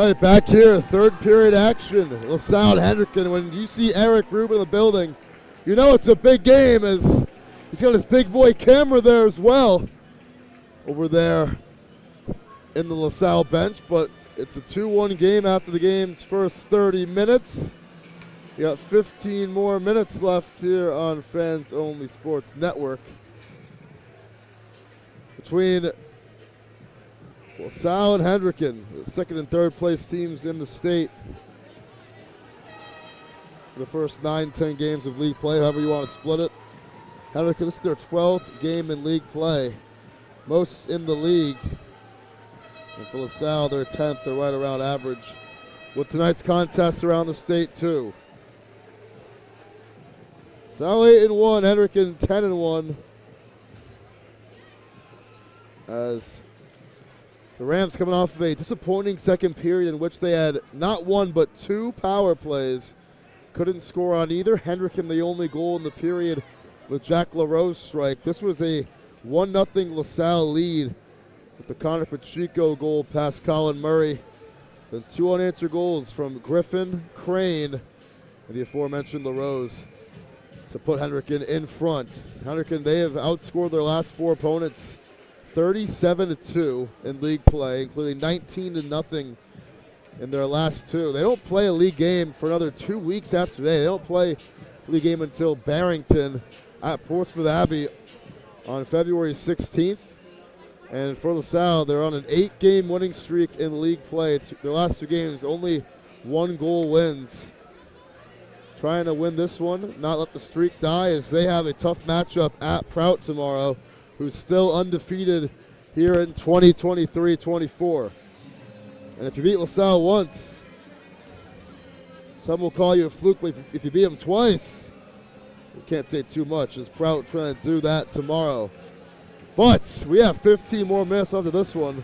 right, back here, third period action. LaSalle Hendricken. When you see Eric Rubin in the building, you know it's a big game as he's got his big boy camera there as well over there in the LaSalle bench, but it's a 2-1 game after the game's first 30 minutes. You got 15 more minutes left here on Fans Only Sports Network between LaSalle and Hendricken, the second and third place teams in the state. The first 9-10 games of league play, however you want to split it. Hendricken, this is their 12th game in league play, most in the league. And for LaSalle, they're 10th, they're right around average. With tonight's contest around the state too. LaSalle 8-1, Hendricken 10-1. As the Rams coming off of a disappointing second period in which they had not one but 2 power plays. Couldn't score on either. Hendricken the only goal in the period with Jack LaRose strike. This was a 1-0 LaSalle lead with the Connor Pacheco goal past Colin Murray. Then 2 unanswered goals from Griffin, Crane, and the aforementioned LaRose to put Hendricken in front. Hendricken, they have outscored their last 4 opponents 37-2 in league play, including 19-0 in their last 2. They don't play a league game for another 2 weeks after today. They don't play a league game until Barrington at Portsmouth Abbey on February 16th. And for LaSalle, they're on an 8-game winning streak in league play. Their last 2 games, only 1-goal wins. Trying to win this one, not let the streak die, as they have a tough matchup at Prout tomorrow, who's still undefeated here in 2023-24. And if you beat LaSalle once, some will call you a fluke, but if you beat them twice, you can't say too much, as Prout trying to do that tomorrow. But we have 15 more minutes after this one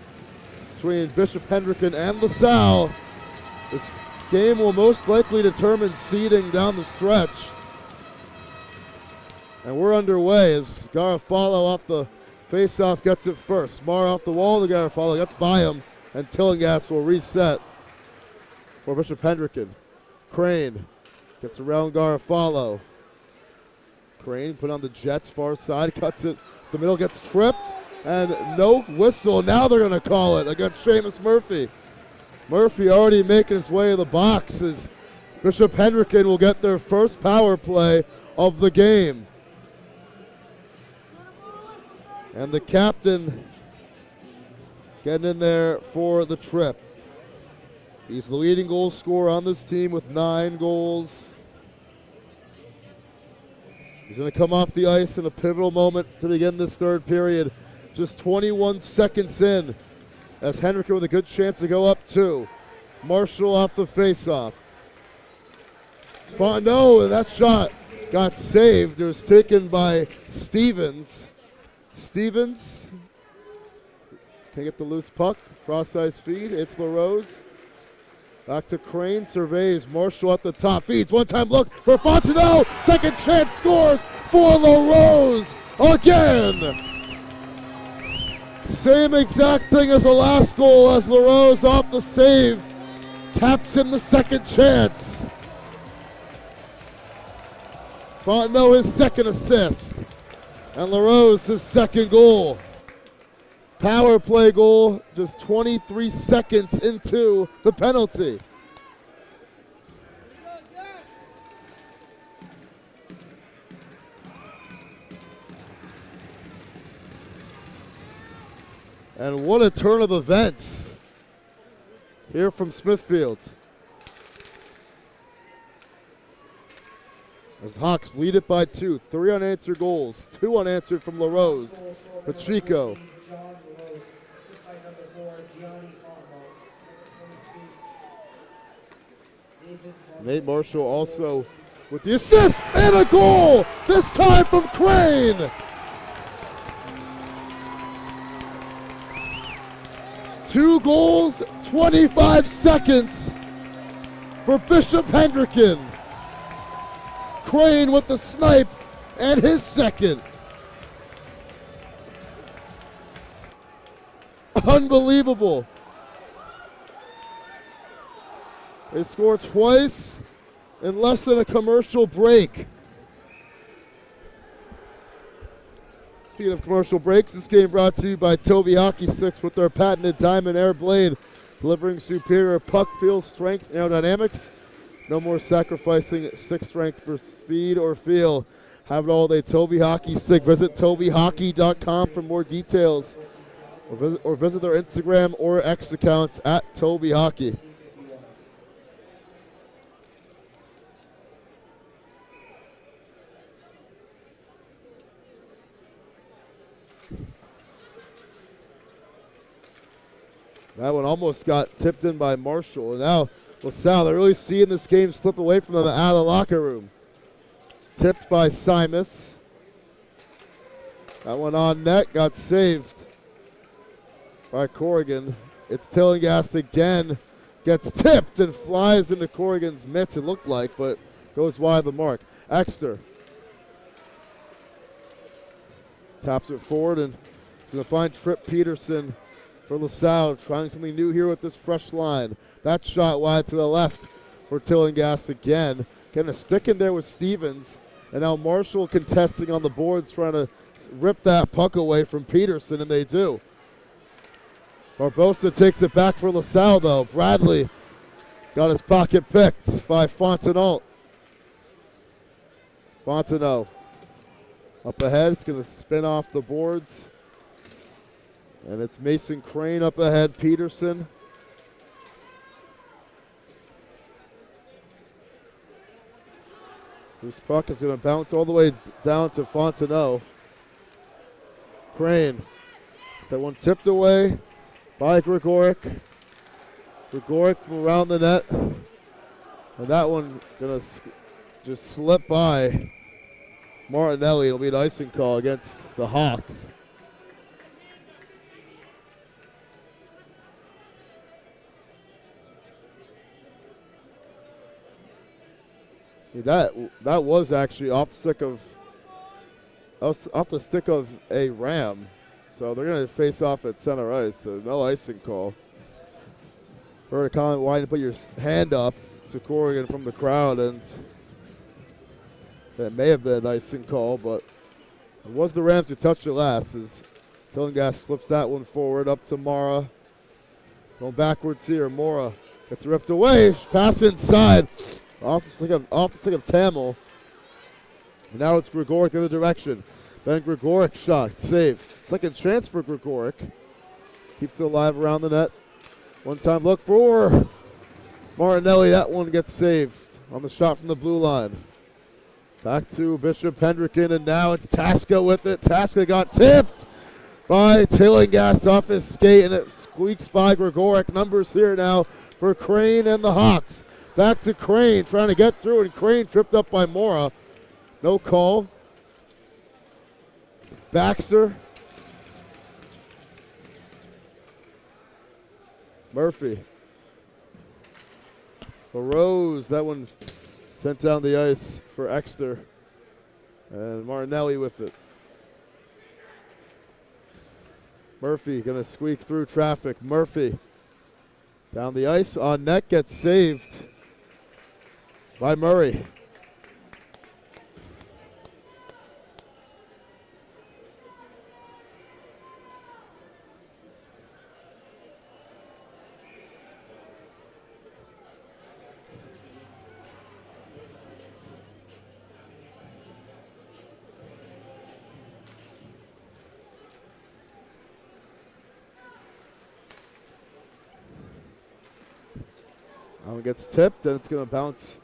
between Bishop Hendricken and LaSalle. This game will most likely determine seeding down the stretch. And we're underway as Garofalo off the face-off gets it first. Mar off the wall to Garofalo, gets by him, and Tillinghast will reset for Bishop Hendricken. Crane gets around Garofalo. Crane put on the Jets far side, cuts it. The middle gets tripped, and no whistle. Now they're going to call it against Seamus Murphy. Murphy already making his way to the box as Bishop Hendricken will get their first power play of the game. And the captain getting in there for the trip. He's the leading goal scorer on this team with 9 goals. He's going to come off the ice in a pivotal moment to begin this third period. Just 21 seconds in as Hendricken with a good chance to go up 2. Marshall off the faceoff. No, and that shot got saved. It was taken by Stevens. Stevens can get the loose puck. Cross-ice feed. It's LaRose. Back to Crane, surveys, Marshall at the top, feeds, one-time look for Fontenot, second chance, scores for LaRose again. Same exact thing as the last goal as LaRose off the save, taps in the second chance. Fontenot his second assist, and LaRose his second goal. Power play goal just 23 seconds into the penalty. And what a turn of events here from Smithfield. As the Hawks lead it by 2. 3 unanswered goals. 2 unanswered from LaRose. Pacheco. Nate Marshall also with the assist and a goal, this time from Crane. 2 goals, 25 seconds for Bishop Hendricken. Crane with the snipe and his second. Unbelievable. They score twice in less than a commercial break. Speaking of commercial breaks, this game brought to you by Toby Hockey Sticks with their patented Diamond Air Blade, delivering superior puck feel, strength, and aerodynamics. No more sacrificing stick strength for speed or feel. Have it all day. Toby Hockey Stick. Visit TobyHockey.com for more details, or visit their Instagram or X accounts at Toby Hockey. That one almost got tipped in by Marshall. And now LaSalle, they're really seeing this game slip away from them out of the locker room. Tipped by Simus. That one on net, got saved by Corrigan. It's Tillinghast again. Gets tipped and flies into Corrigan's mitts, it looked like, but goes wide of the mark. Exter taps it forward, and it's going to find Trip Peterson for LaSalle, trying something new here with this fresh line. That shot wide to the left for Tillinghast again. Getting a stick in there with Stevens, and now Marshall contesting on the boards, trying to rip that puck away from Peterson, and they do. Barbosa takes it back for LaSalle, though. Bradley got his pocket picked by Fontenot. Fontenot up ahead. It's going to spin off the boards. And it's Mason Crane up ahead, Peterson. This puck is going to bounce all the way down to Fontenot. Crane. That one tipped away by Gregoric. Gregoric from around the net. And that one going to just slip by Martinelli. It'll be an icing call against the Hawks. That was actually off the stick of a Ram, so they're going to face off at center ice. So no icing call. Heard a comment, why didn't you put your hand up to Corrigan from the crowd, and that may have been an icing call, but it was the Rams who touched it last. As Tillinghast flips that one forward up to Mara, going backwards here. Mora gets ripped away, pass inside. Off the stick of Tamil. And now it's Gregoric the other direction. Ben Gregoric shot, saved. Second chance for Gregoric. Keeps it alive around the net. One time look for Martinelli. That one gets saved on the shot from the blue line. Back to Bishop Hendricken, and now it's Tasca with it. Tasca got tipped by Tillinghast off his skate, and it squeaks by Gregoric. Numbers here now for Crane and the Hawks. Back to Crane, trying to get through, and Crane tripped up by Mora. No call. It's Baxter. Murphy. LaRose, that one sent down the ice for Exter. And Martinelli with it. Murphy gonna squeak through traffic. Murphy down the ice, on net, gets saved by Murray. Now it gets tipped, and it's going to bounce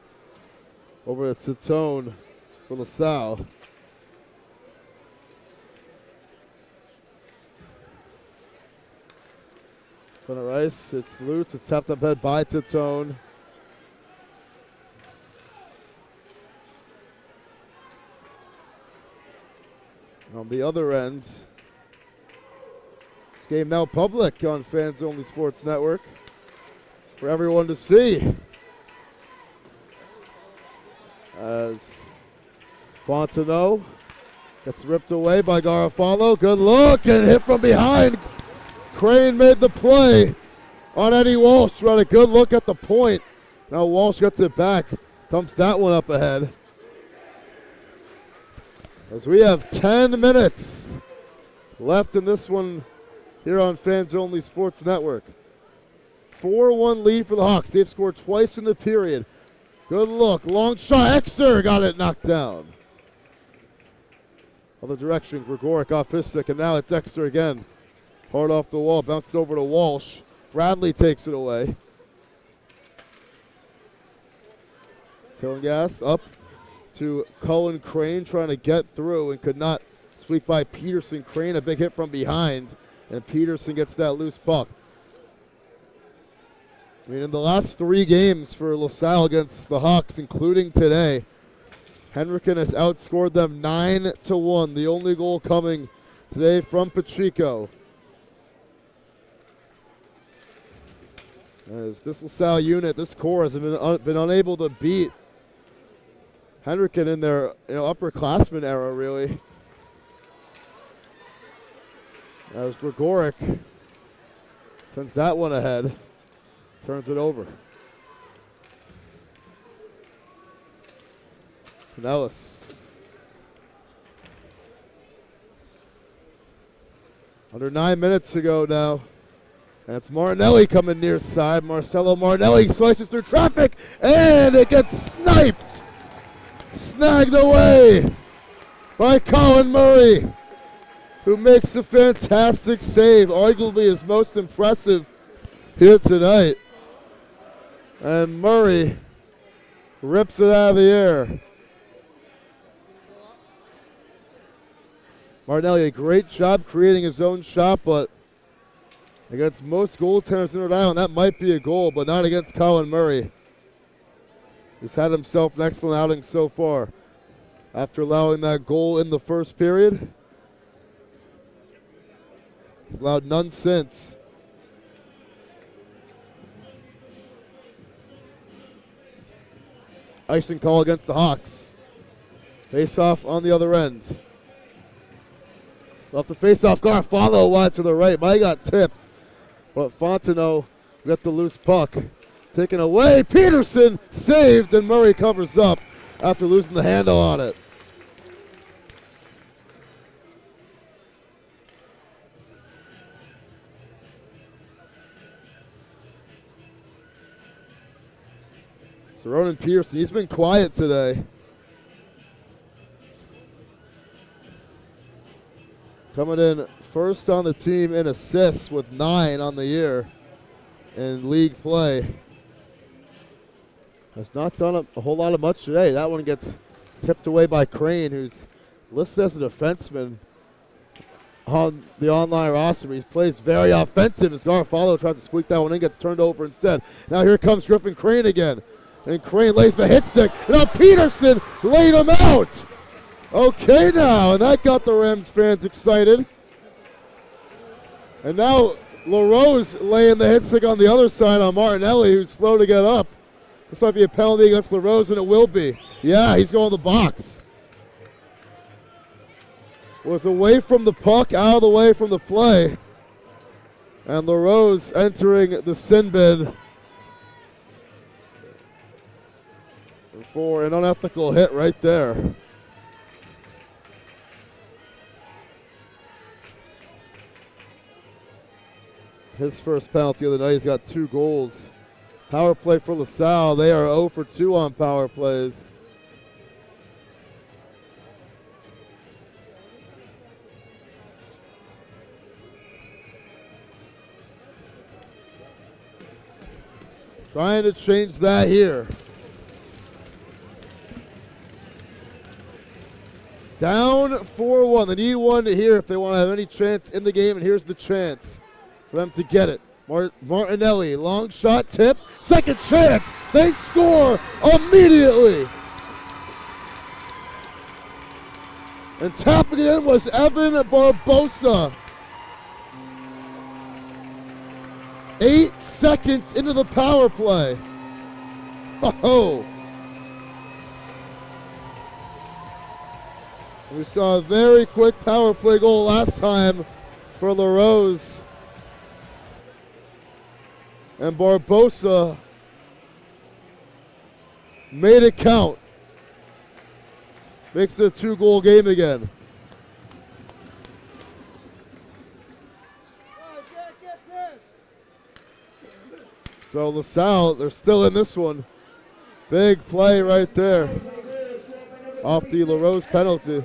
over to Tone for LaSalle. Center ice, it's loose, it's tapped up head by Tone. On the other end, this game now public on Fans Only Sports Network for everyone to see. As Fontenot gets ripped away by Garofalo. Good look and hit from behind. Crane made the play on Eddie Walsh. Had a good look at the point. Now Walsh gets it back. Dumps that one up ahead. As we have 10 minutes left in this one here on Fans Only Sports Network. 4-1 lead for the Hawks. They've scored twice in the period. Good look. Long shot. Exer got it knocked down. Other direction. Gregoric off his stick, and now it's Exer again. Hard off the wall. Bounced over to Walsh. Bradley takes it away. Tillinghast up to Cullen Crane, trying to get through and could not squeak by Peterson. Crane, a big hit from behind, and Peterson gets that loose puck. I mean, in the last 3 games for LaSalle against the Hawks, including today, Hendricken has outscored them 9-1. The only goal coming today from Pacheco. As this LaSalle unit, this core has been unable to beat Hendricken in their upperclassmen era, really. As Gregoric sends that one ahead, turns it over. Pinellas. Under 9 minutes to go now. And it's Martinelli coming near side. Marcelo Martinelli slices through traffic, and it gets sniped. Snagged away by Colin Murray, who makes a fantastic save, arguably his most impressive here tonight. And Murray rips it out of the air. Martinelli, a great job creating his own shot, but against most goaltenders in Rhode Island, that might be a goal, but not against Colin Murray. He's had himself an excellent outing so far. After allowing that goal in the first period, he's allowed none since. Icing call against the Hawks. Face off on the other end. Off the face off, Garfalo wide to the right. Mike got tipped, but Fontenot got the loose puck. Taken away, Peterson saved, and Murray covers up after losing the handle on it. So Ronan Peterson, he's been quiet today. Coming in first on the team in assists with 9 on the year in league play. Has not done a whole lot of much today. That one gets tipped away by Crane, who's listed as a defenseman on the online roster. He plays very offensive as Garfalo tries to squeak that one in, gets turned over instead. Now here comes Griffin Crane again. And Crane lays the hit stick. And now Peterson laid him out. Okay now, and that got the Rams fans excited. And now LaRose laying the hit stick on the other side on Martinelli, who's slow to get up. This might be a penalty against LaRose, and it will be. Yeah, he's going to the box. Was away from the puck, out of the way from the play. And LaRose entering the sin bin for an unethical hit right there. His first penalty of the night. He's got 2 goals. Power play for LaSalle. They are 0 for 2 on power plays. Trying to change that here. Down 4-1. They need one here if they want to have any chance in the game, and here's the chance for them to get it. Martinelli, long shot, tip, second chance. They score immediately. And tapping it in was Evan Barbosa. 8 seconds into the power play. Oh. We saw a very quick power play goal last time for LaRose. And Barbosa Made it count. Makes it a 2-goal game again. So LaSalle, they're still in this one. Big play right there. Off the LaRose penalty.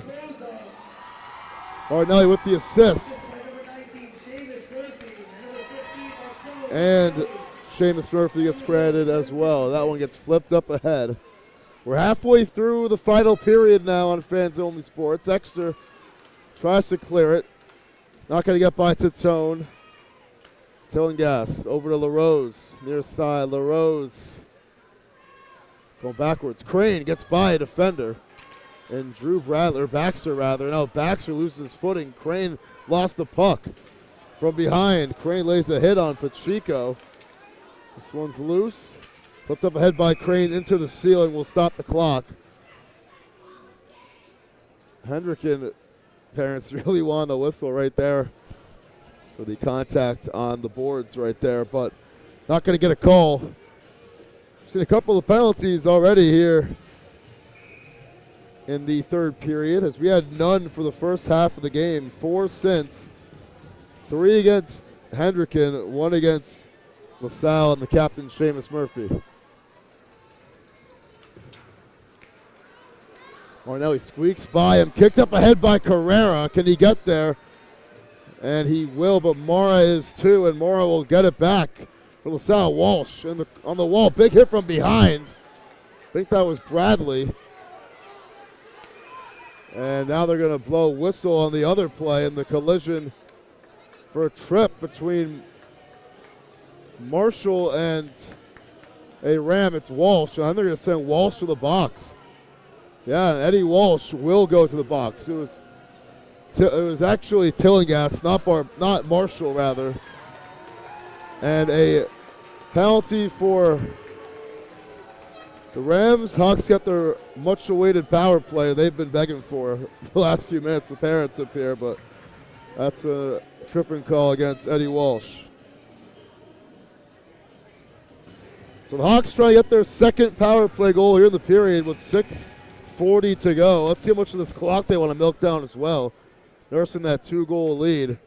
Martinelli with the assist. And Seamus Murphy gets credited as well. That one gets flipped up ahead. We're halfway through the final period now on Fans Only Sports. Exeter tries to clear it. Not going to get by Titone. Tillinghast over to LaRose. Near side, LaRose. Going backwards. Crane gets by a defender. And Baxter. Now Baxter loses his footing. Crane lost the puck from behind. Crane lays a hit on Pacheco. This one's loose. Flipped up ahead by Crane into the ceiling. Will stop the clock. Hendricken parents really want a whistle right there for the contact on the boards right there, but not going to get a call. Seen a couple of penalties already here in the third period, as we had none for the first half of the game. 4 since. 3 against Hendricken, 1 against LaSalle and the captain, Seamus Murphy. Martinelli squeaks by him, kicked up ahead by Carrera. Can he get there? And he will, but Mora is too, and Mora will get it back for LaSalle. Walsh on the wall, big hit from behind. I think that was Bradley. And now they're going to blow whistle on the other play in the collision for a trip between Marshall and a Ram. It's Walsh. I think they're going to send Walsh to the box. Yeah, and Eddie Walsh will go to the box. It was actually Tillinghast, not Marshall, rather. And a penalty for the Rams. Hawks got their much-awaited power play they've been begging for the last few minutes, the parents up here, but that's a tripping call against Eddie Walsh. So the Hawks try to get their second power play goal here in the period with 6:40 to go. Let's see how much of this clock they want to milk down as well. Nursing that 2-goal lead.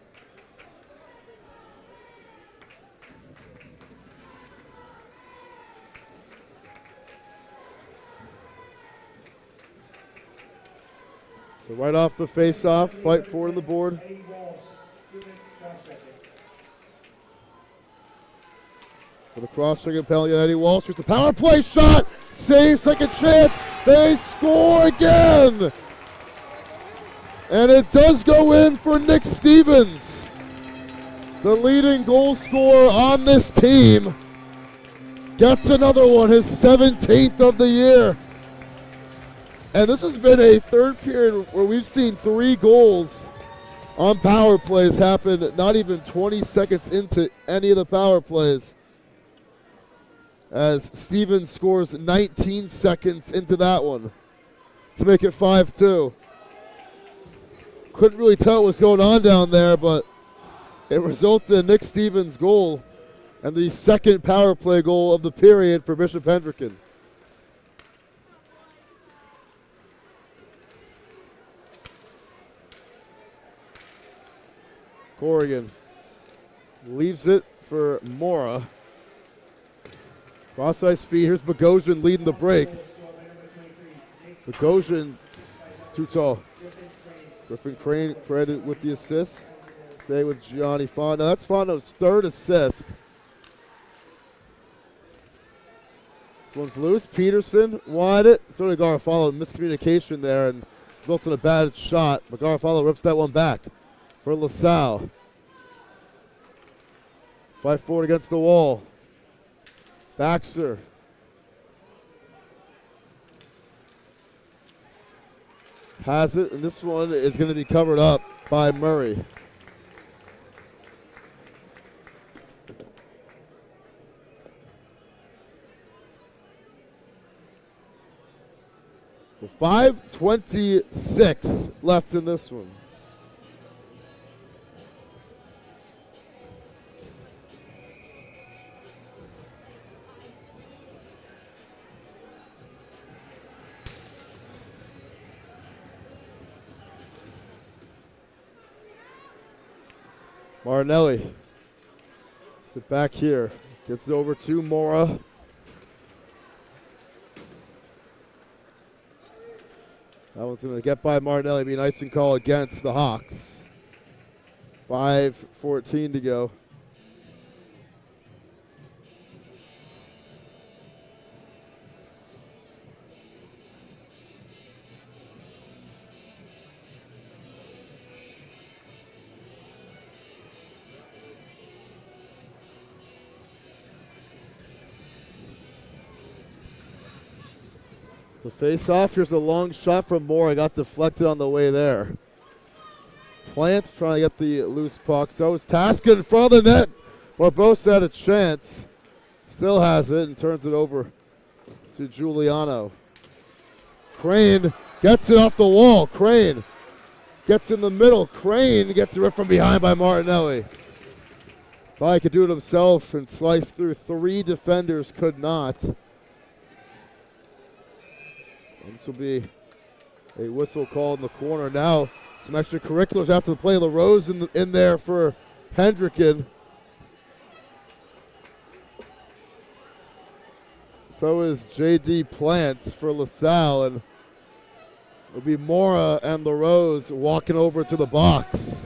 So right off the face-off, fight forward on the board. For the cross-checking penalty, Eddie Walsh shoots the power play shot. Save, second chance. They score again. And it does go in for Nick Stevens, the leading goal scorer on this team. Gets another one, his 17th of the year. And this has been a third period where we've seen 3 goals on power plays happen not even 20 seconds into any of the power plays, as Stevens scores 19 seconds into that one to make it 5-2. Couldn't really tell what was going on down there, but it results in Nick Stevens' goal and the second power play goal of the period for Bishop Hendricken. Corrigan leaves it for Mora. Cross-ice feed. Here's Bogosian leading the break. Bogosian too tall. Griffin Crane credited with the assist. Stay with Gianni Fondo. That's Fondo's 3rd assist. This one's loose. Peterson wanted it. Sort of Garofalo, miscommunication there and results in a bad shot. But Garofalo rips that one back for LaSalle. Fight forward against the wall. Baxter. Has it, and this one is going to be covered up by Murray. Well, 5:26 left in this one. Martinelli. Gets it back here. Gets it over to Mora. That one's going to get by Martinelli. Be an icing call against the Hawks. 5:14 to go. The face-off, here's a long shot from Moore. I got deflected on the way there. Plant trying to get the loose puck. So is Taska in front of the net. Barbosa had a chance. Still has it and turns it over to Giuliano. Crane gets it off the wall. Crane gets in the middle. Crane gets it right from behind by Martinelli. Thought he could do it himself and slice through 3 defenders. Could not. And this will be a whistle called in the corner. Now some extracurriculars after the play. LaRose in there for Hendricken. So is J.D. Plant for LaSalle. And it'll be Mora and LaRose walking over to the box.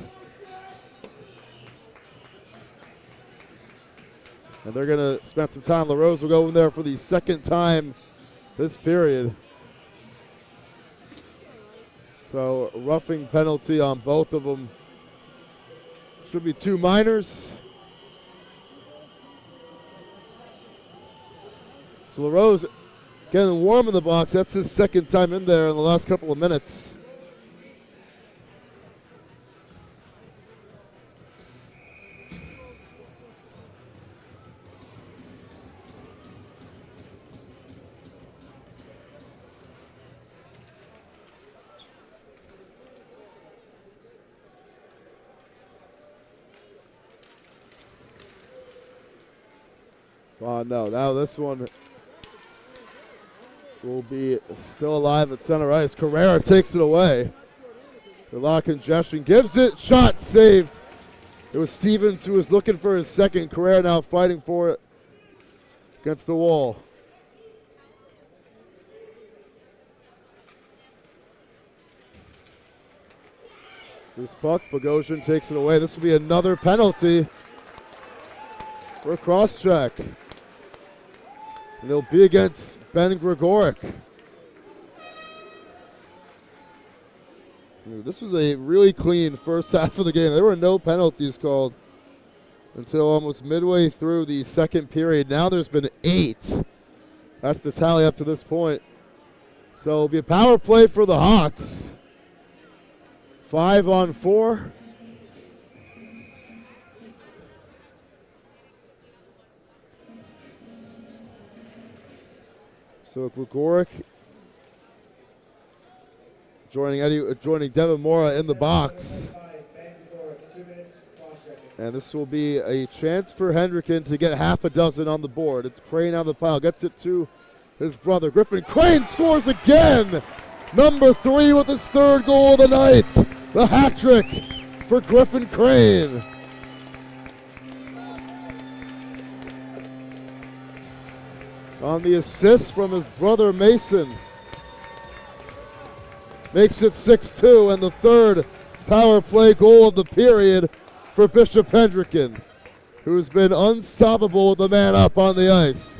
And they're going to spend some time. LaRose will go in there for the second time this period. So roughing penalty on both of them. Should be 2 minors. So LaRose getting warm in the box. That's his second time in there in the last couple of minutes. Oh no, now this one will be still alive at center ice. Carrera takes it away. A lot of congestion, gives it, shot saved. It was Stevens who was looking for his second. Carrera now fighting for it against the wall. Loose puck, Bogosian takes it away. This will be another penalty for a cross-check. And it'll be against Ben Gregoric. This was a really clean first half of the game. There were no penalties called until almost midway through the second period. Now there's been 8. That's the tally up to this point. So it'll be a power play for the Hawks. 5-on-4. So Gregoric joining Devin Mora in the box. And this will be a chance for Hendricken to get half a dozen on the board. It's Crane on the pile, gets it to his brother. Griffin Crane scores again! Number 3 with his 3rd goal of the night. The hat trick for Griffin Crane. On the assist from his brother Mason. Makes it 6-2 and the 3rd power play goal of the period for Bishop Hendricken, who's been unstoppable with the man up on the ice.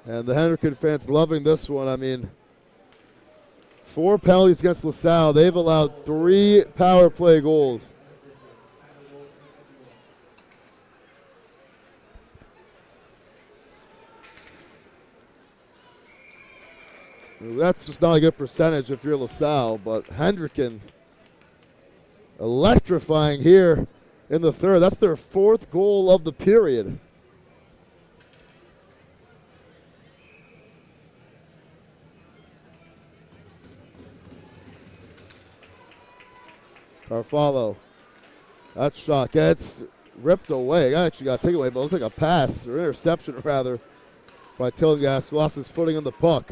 And the Hendricken fans loving this one. I mean, 4 penalties against LaSalle. They've allowed 3 power play goals. That's just not a good percentage if you're LaSalle, but Hendricken electrifying here in the 3rd. That's their 4th goal of the period. Carfallo, that shot gets ripped away. It actually got taken away, but it looked like a pass, or interception rather, by Tillinghast, who lost his footing on the puck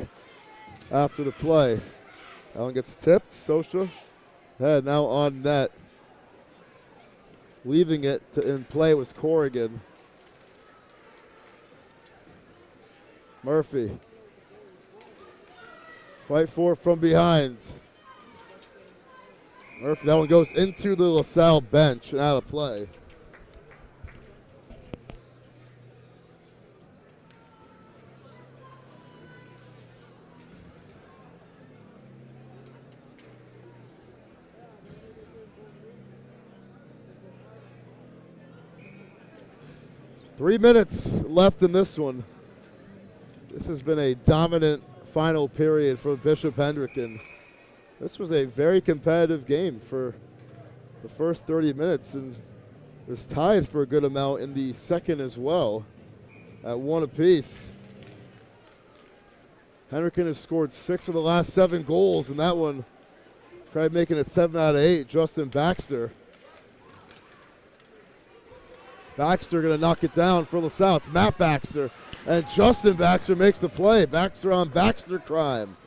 after the play. That one gets tipped. Sosha head now on net. Leaving it in play was Corrigan. Murphy. Fight for it from behind. Murphy, that one goes into the LaSalle bench and out of play. Three minutes left in this one. This has been a dominant final period for Bishop Hendricken. This was a very competitive game for the first 30 minutes, and it was tied for a good amount in the second as well at 1 apiece. Hendricken has scored 6 of the last 7 goals, and that one tried making it 7 out of 8. Justin Baxter. Baxter going to knock it down for LaSalle. It's Matt Baxter, and Justin Baxter makes the play. Baxter on Baxter crime.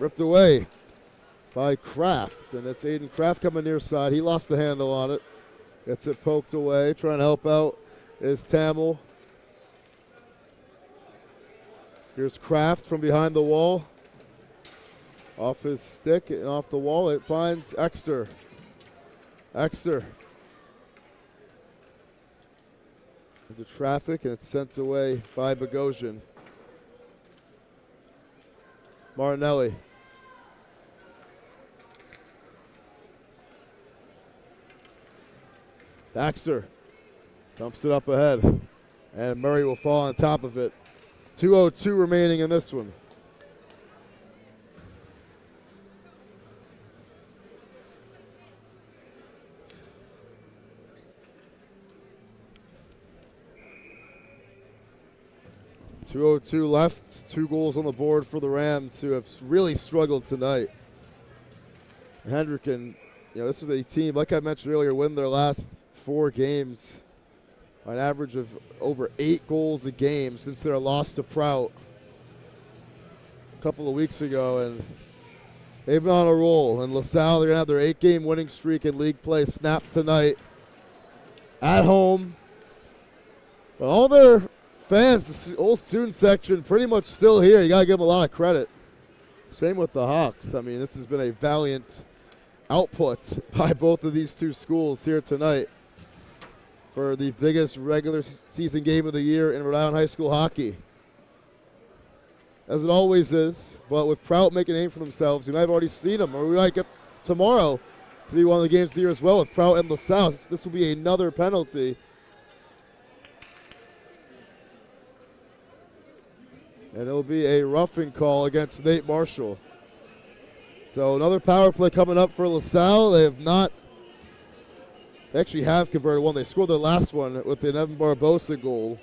Ripped away by Kraft, and it's Aiden Kraft coming near side. He lost the handle on it. Gets it poked away. Trying to help out is Tamil. Here's Kraft from behind the wall. Off his stick and off the wall. It finds Exter. Exter. Into traffic, and it's sent away by Bogosian. Martinelli. Baxter dumps it up ahead, and Murray will fall on top of it. 2:02 remaining in this one. .202 left, 2 goals on the board for the Rams, who have really struggled tonight. Hendricken, this is a team, like I mentioned earlier, win their last 4 games, an average of over 8 goals a game since their loss to Prout a couple of weeks ago, and they've been on a roll. And LaSalle, they're going to have their 8-game winning streak in league play snapped tonight at home. But all their fans, the old student section, pretty much still here. You got to give them a lot of credit. Same with the Hawks. I mean, this has been a valiant output by both of these 2 schools here tonight for the biggest regular season game of the year in Rhode Island high school hockey. As it always is, but with Prout making a name for themselves, you might have already seen them, or we might get tomorrow to be one of the games of the year as well with Prout and LaSalle. This will be another penalty. And it'll be a roughing call against Nate Marshall. So another power play coming up for LaSalle. They actually have converted one. They scored their last one with an Evan Barbosa goal.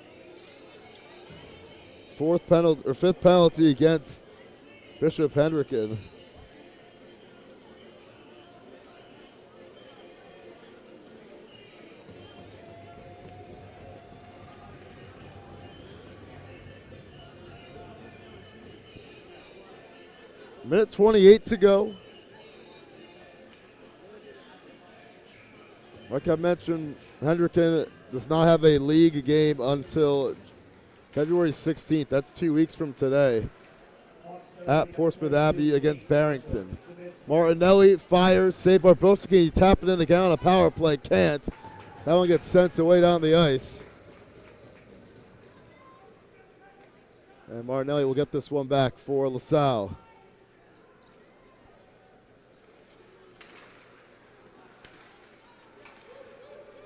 5th penalty against Bishop Hendricken. Minute 28 to go. Like I mentioned, Hendricken does not have a league game until February 16th. That's 2 weeks from today at Portsmouth Abbey against Barrington. Martinelli fires. Save Barbosa. Can he tap it in again on a power play? Can't. That one gets sent away down the ice. And Martinelli will get this one back for LaSalle.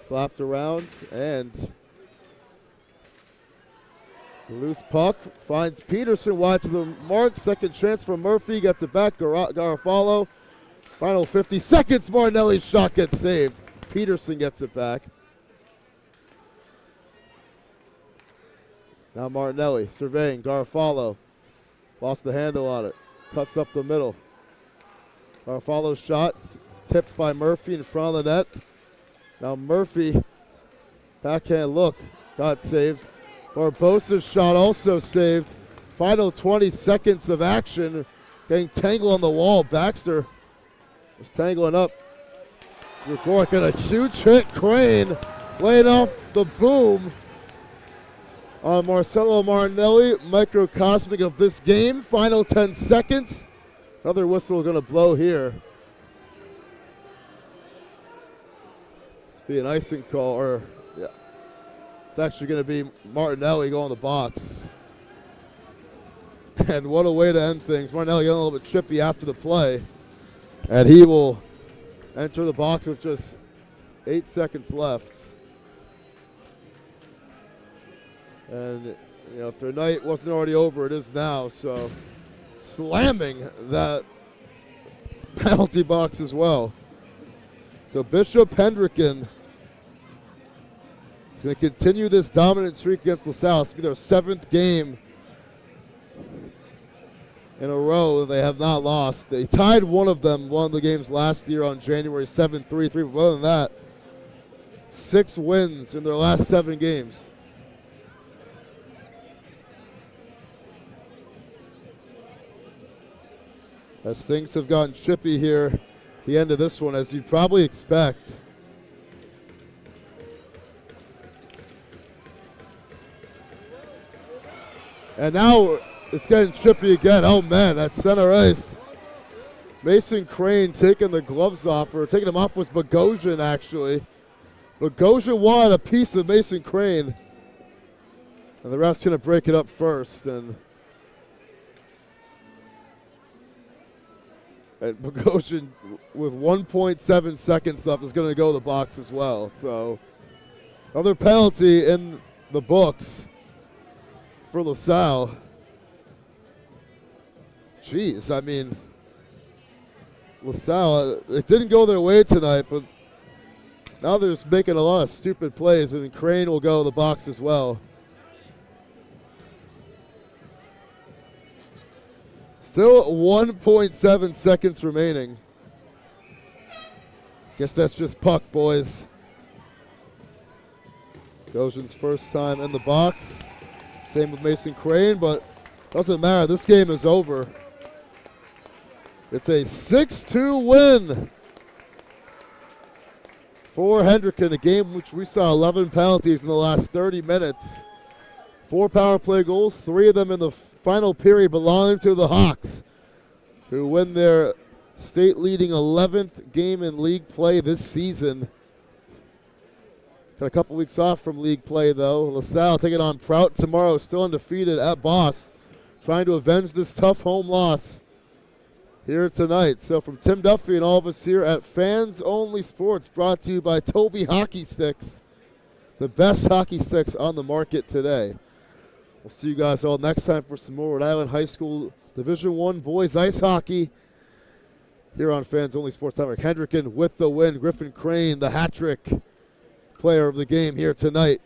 Slapped around, and loose puck finds Peterson wide to the mark. Second chance for Murphy, gets it back. Garofalo. Final 50 seconds. Martinelli's shot gets saved. Peterson gets it back. Now Martinelli surveying. Garofalo lost the handle on it. Cuts up the middle. Garofalo's shot tipped by Murphy in front of the net. Now Murphy, backhand look, got saved. Barbosa's shot also saved. Final 20 seconds of action. Getting tangled on the wall. Baxter was tangling up. Gregoric got a huge hit. Crane laying off the boom on Marcelo Marinelli. Microcosmic of this game. Final 10 seconds. Another whistle going to blow here. This be an icing call, or yeah, it's actually going to be Martinelli going in the box. And what a way to end things. Martinelli getting a little bit trippy after the play. And he will enter the box with just 8 seconds left. And, you know, if their night wasn't already over, it is now. So, slamming that penalty box as well. So, Bishop Hendricken is going to continue this dominant streak against LaSalle. It's going to be their 7th game in a row that they have not lost. They tied one of the games last year on January 7th, 3-3. But other than that, 6 wins in their last 7 games. As things have gotten chippy here at the end of this one, as you'd probably expect. And now it's getting chippy again. Oh man, that's center ice. Mason Crane taking the gloves off, or taking them off was Bogosian actually. Bogosian wanted a piece of Mason Crane. And the ref's going to break it up first. And Bogosian, with 1.7 seconds left, is going to go to the box as well. So, another penalty in the books for LaSalle. Jeez, I mean, LaSalle, it didn't go their way tonight, but now they're just making a lot of stupid plays, and Crane will go to the box as well. Still 1.7 seconds remaining. Guess that's just puck, boys. Goshen's first time in the box. Same with Mason Crane, but doesn't matter. This game is over. It's a 6-2 win for Hendricken, a game which we saw 11 penalties in the last 30 minutes. 4 power play goals, 3 of them in the final period belonging to the Hawks, who win their state-leading 11th game in league play this season. Got a couple weeks off from league play, though. LaSalle taking on Prout tomorrow, still undefeated at Boss, trying to avenge this tough home loss here tonight. So from Tim Duffy and all of us here at Fans Only Sports, brought to you by Toby Hockey Sticks, the best hockey sticks on the market today. We'll see you guys all next time for some more Rhode Island High School Division I boys ice hockey here on Fans Only Sports Network. Hendricken with the win. Griffin Crane, the hat trick player of the game here tonight.